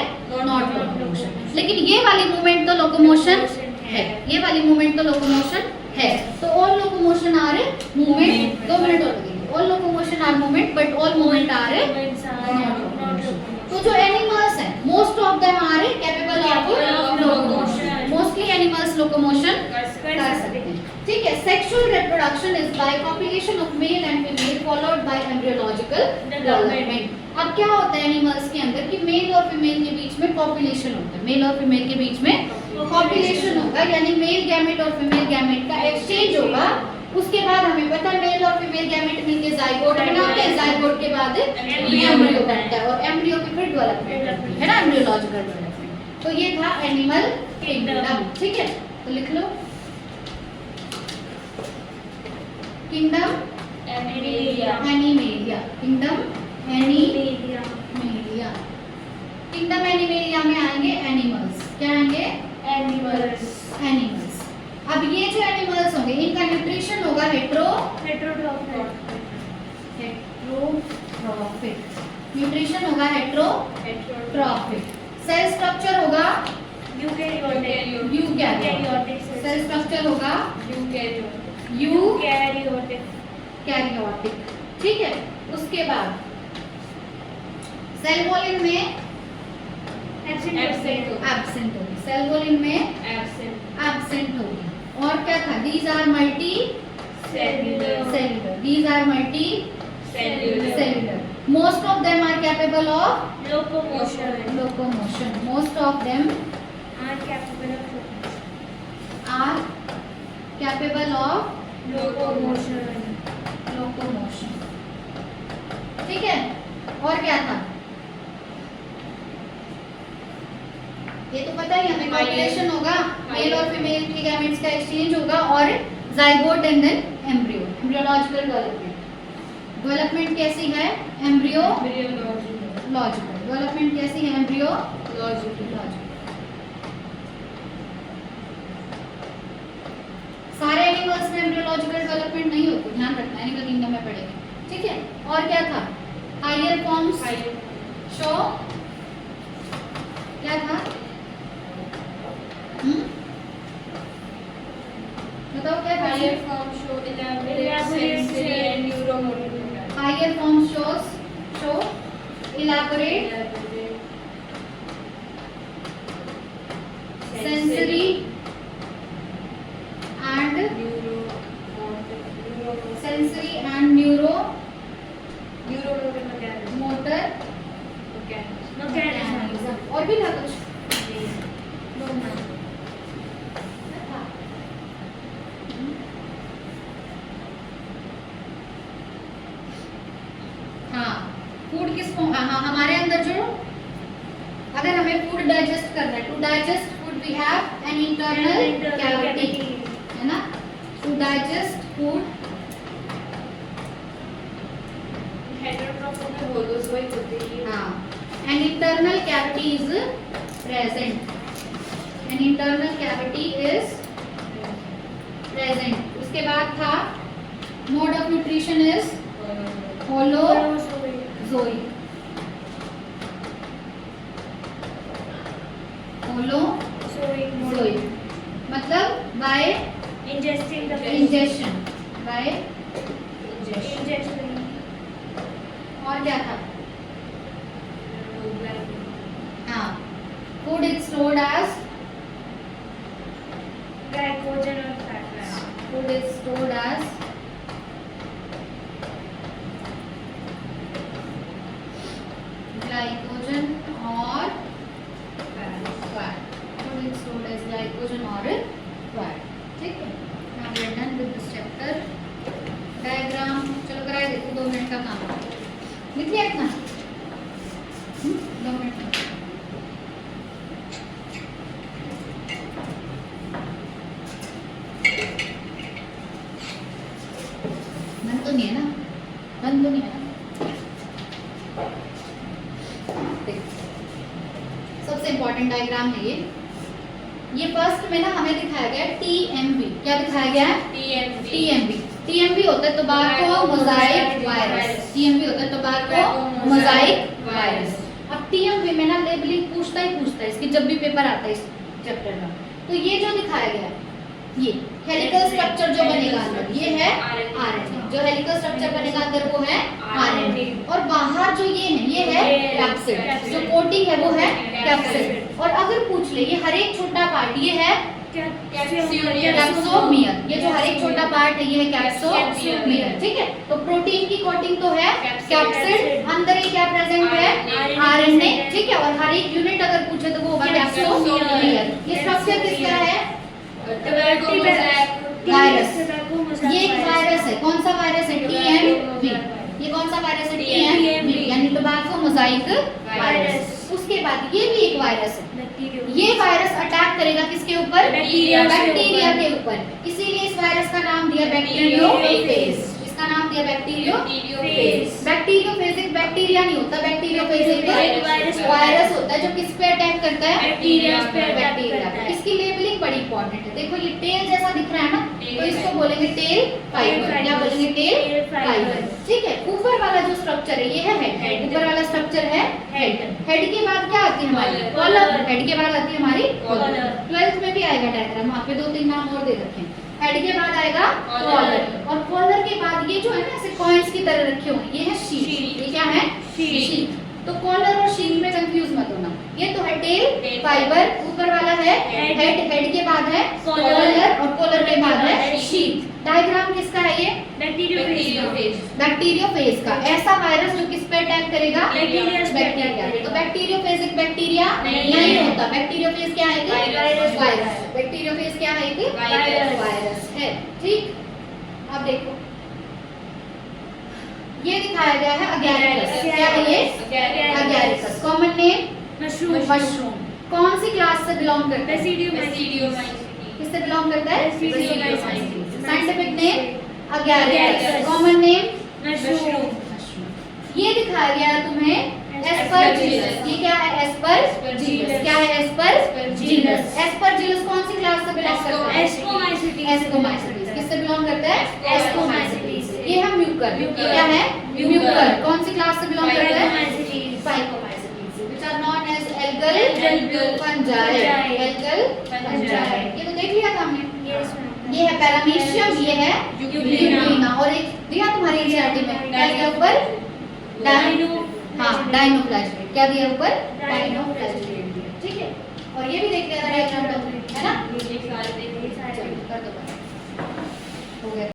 not locomotion. लेकिन ये वाली मूवमेंट तो लोकोमोशन है, ये वाली मूवमेंट तो लोकोमोशन है। तो all locomotion are movement, 2 minute और लगेंगे। All locomotion are movement but all movement are not locomotion. तो जो एनिमल्स हैं most of them are capable of locomotion. Mostly animals locomotion कर सकते हैं, ठीक है। Sexual reproduction is by copulation of male and female followed by embryological development. अब क्या होता है एनिमल्स के अंदर कि मेल और फीमेल के बीच में पॉपुलेशन होता है, मेल और फीमेल के बीच में पॉपुलेशन होगा, यानी मेल गैमेट और फीमेल गैमेट का एक्सचेंज होगा। उसके बाद हमें पता है मेल और फीमेल गैमेट मिलके जाइगोट बनाते हैं, जाइगोट के बाद एम्ब्रियो बनता है और एम्ब्रियो की फिर डेवलपमेंट है ना, एम्ब्रियोलॉजिकल डेवलपमेंट। तो ये था एनिमल किंगडम, ठीक है। तो लिख लो kingdom Animalia, kingdom Animalia. Kingdom Animalia में आएंगे एनिमल्स। क्या आएंगे? एनिमल्स। अब ये जो एनिमल्स होंगे इनका न्यूट्रिशन होगा हेट्रोट्रॉफिक। न्यूट्रिशन होगा हेट्रोट्रॉफिक। सेल स्ट्रक्चर होगा यूकैरियोटिक। सेल स्ट्रक्चर होगा यूकैरियोटिक, ठीक है। उसके बाद सेल वॉल्यूम में एब्सेंट होगी, सेल वॉल्यूम में एब्सेंट होगी। और क्या था? These are multicellular, these are multicellular. Most of them are capable of locomotion. Most of them are capable of locomotion, ठीक है। और क्या था? ये तो पता ही हमें, कॉपुलेशन होगा, मेल और फीमेल के गैमेट्स का एक्सचेंज होगा और zygote and then embryo, embryological development. Development कैसी है? एम्ब्रियोलॉजिकल डेवलपमेंट कैसी है? एम्ब्रियोलॉजिकल। सारे एनिमल्स में एम्ब्रियोलॉजिकल डेवलपमेंट नहीं होती, ध्यान रखना, एनिमल किंगडम में पढ़ेंगे, ठीक है। और क्या था? हायर फॉर्म्स शो, क्या था? बताओ क्या था? Higher form show elaborate sensory and neuromotor mechanism. Higher forms show elaborate sensory and neuromotor mechanism. motor Mechanism. और भी था कुछ? हाँ, फूड किस हाँ, हमारे अंदर जो, अगर हमें फूड डाइजेस्ट करना है, to digest food we have an internal cavity, है ना। टू डाइजेस्ट फूड, Heterotroph में holozoic होते हैं। हाँ, an internal cavity is present, an internal cavity is present। उसके बाद था mode of nutrition is holozoic, holozoic मतलब by Ingesting the ingestion, by ingestion. और क्या था? हाँ, food is stored as Glycogen or fat. food is stored as glycogen or fat, food is stored as glycogen or fat, ठीक है। Now we are done with this chapter। Diagram चलो कराए देते, 2 minute का काम है, लिख लिया इतना? 2 मिनट में बंद तो नहीं है ना? बंद तो नहीं है ना? सबसे इम्पोर्टेंट डायग्राम है ये फर्स्ट में ना हमें दिखाया गया TMV। क्या दिखाया गया है? TMV होता है टोबैको मोजाइक वायरस। TMV होता है टोबैको मोजाइक वायरस। अब TMV में ना लेबलिंग पूछता है इसकी, जब भी पेपर आता है इस चैप्टर का। तो ये जो दिखाया गया है, ये हेलिकल स्ट्रक्चर जो बनेगा अंदर, ये है RNA। जो हेलिकल स्ट्रक्चर बनेगा अंदर वो है RNA। और बाहर जो ये है कैप्सिड, जो कोटिंग है वो है कैप्सिड। और अगर पूछ ले ये हर एक छोटा पार्ट, ये है कैप्सोमियर, ये जो हर एक छोटा पार्ट है ये है कैप्सोमियर, ठीक है। तो प्रोटीन की कोटिंग तो है कैप्सिड, अंदर ये क्या प्रेजेंट है? RNA, ठीक है। और हर एक यूनिट अगर पूछे तो वो होगा कैप्सोमियर। ये स्ट्रक्चर किसका है? वायरस। ये एक वायरस है, कौन सा वायरस है? TMV। ये कौन सा वायरस है? TMV, यानी टोबैको मोजाइक वायरस। उसके बाद ये भी एक वायरस है, ये वायरस अटैक करेगा किसके ऊपर? बैक्टीरिया के ऊपर। इसीलिए इस वायरस का नाम दिया बैक्टीरियोफेज। इसका नाम दिया बैक्टीरियोफेज। बैक्टीरियोफेज बैक्टीरिया नहीं होता, बैक्टीरियोफेज एक वायरस होता है जो किस पे अटैक करता है? बैक्टीरिया। इसकी लेबलिंग बड़ी इंपॉर्टेंट है। देखो ये टेल जैसा दिख रहा है ना, तो इसको बोलेंगे टेल फाइबर। क्या बोलेंगे? टेल फाइबर, ठीक है। ऊपर वाला जो स्ट्रक्चर है ये है हेड। ऊपर वाला स्ट्रक्चर है हेड। हेड के बाद क्या आती है हमारी? कॉलर। हेड के बाद आती है हमारी कॉलर। 12th में भी आएगा डायग्राम, वहाँ पे 2-3 नाम और दे रखे हैं। हेड के बाद आएगा कॉलर, और कॉलर के बाद ये जो है ना ऐसे कॉइन्स की तरह रखे हुए, ये है शीट। ये क्या है? शीट। तो कॉलर और शीट में कंफ्यूज मत होना। ये तो है टेल फाइबर, ऊपर वाला है हेड। हेड के बाद है कॉलर, और कॉलर के बाद है शीट। डायग्राम किसका है ये? बैक्टीरियोफेज का। ऐसा वायरस जो किस पे अटैक करेगा? बैक्टीरिया। तो बैक्टीरियोफेज एक बैक्टीरिया नहीं होता। बैक्टीरियोफेज क्या है? वायरस। बैक्टीरियोफेज क्या है? वायरस है, ठीक। अब देखो ये दिखाया गया है अगैरिकस। क्या है ये? अगैरिकस। Common name mushroom. कौन सी क्लास से बिलोंग करता है? Basidiomycetes. किससे बिलोंग करता है? Basidiomycetes. Scientific name Agaricus, common name mushroom. ये दिखाया गया है तुम्हें एस्परजिलस। ये क्या है? एस्परजिलस। क्या है? एस्परजिलस। एस्परजिलस कौन सी क्लास से बिलोंग करता है? एस्कोमाइसिटीज. एस्कोमाइसिटीज। किससे बिलोंग करता है? एस्कोमाइसिटीज. ये है म्यूकर। ये क्या है? म्यूकर। कौन सी क्लास से बिलोंग करता है? Phycomycetes. Phycomycetes, which are known as algal Algal fungi. Algal fungi. ये तो देख लिया था हमने। Yes, ma'am. ये है पैरामीशियम, ये है यूग्लिना। यूग्लिना। और एक दिया तुम्हारी एनसीईआरटी में क्या दिया ऊपर? Dino. हाँ, डाइनोफ्लैजेलेट। क्या दिया ऊपर? डाइनोफ्लैजेलेट.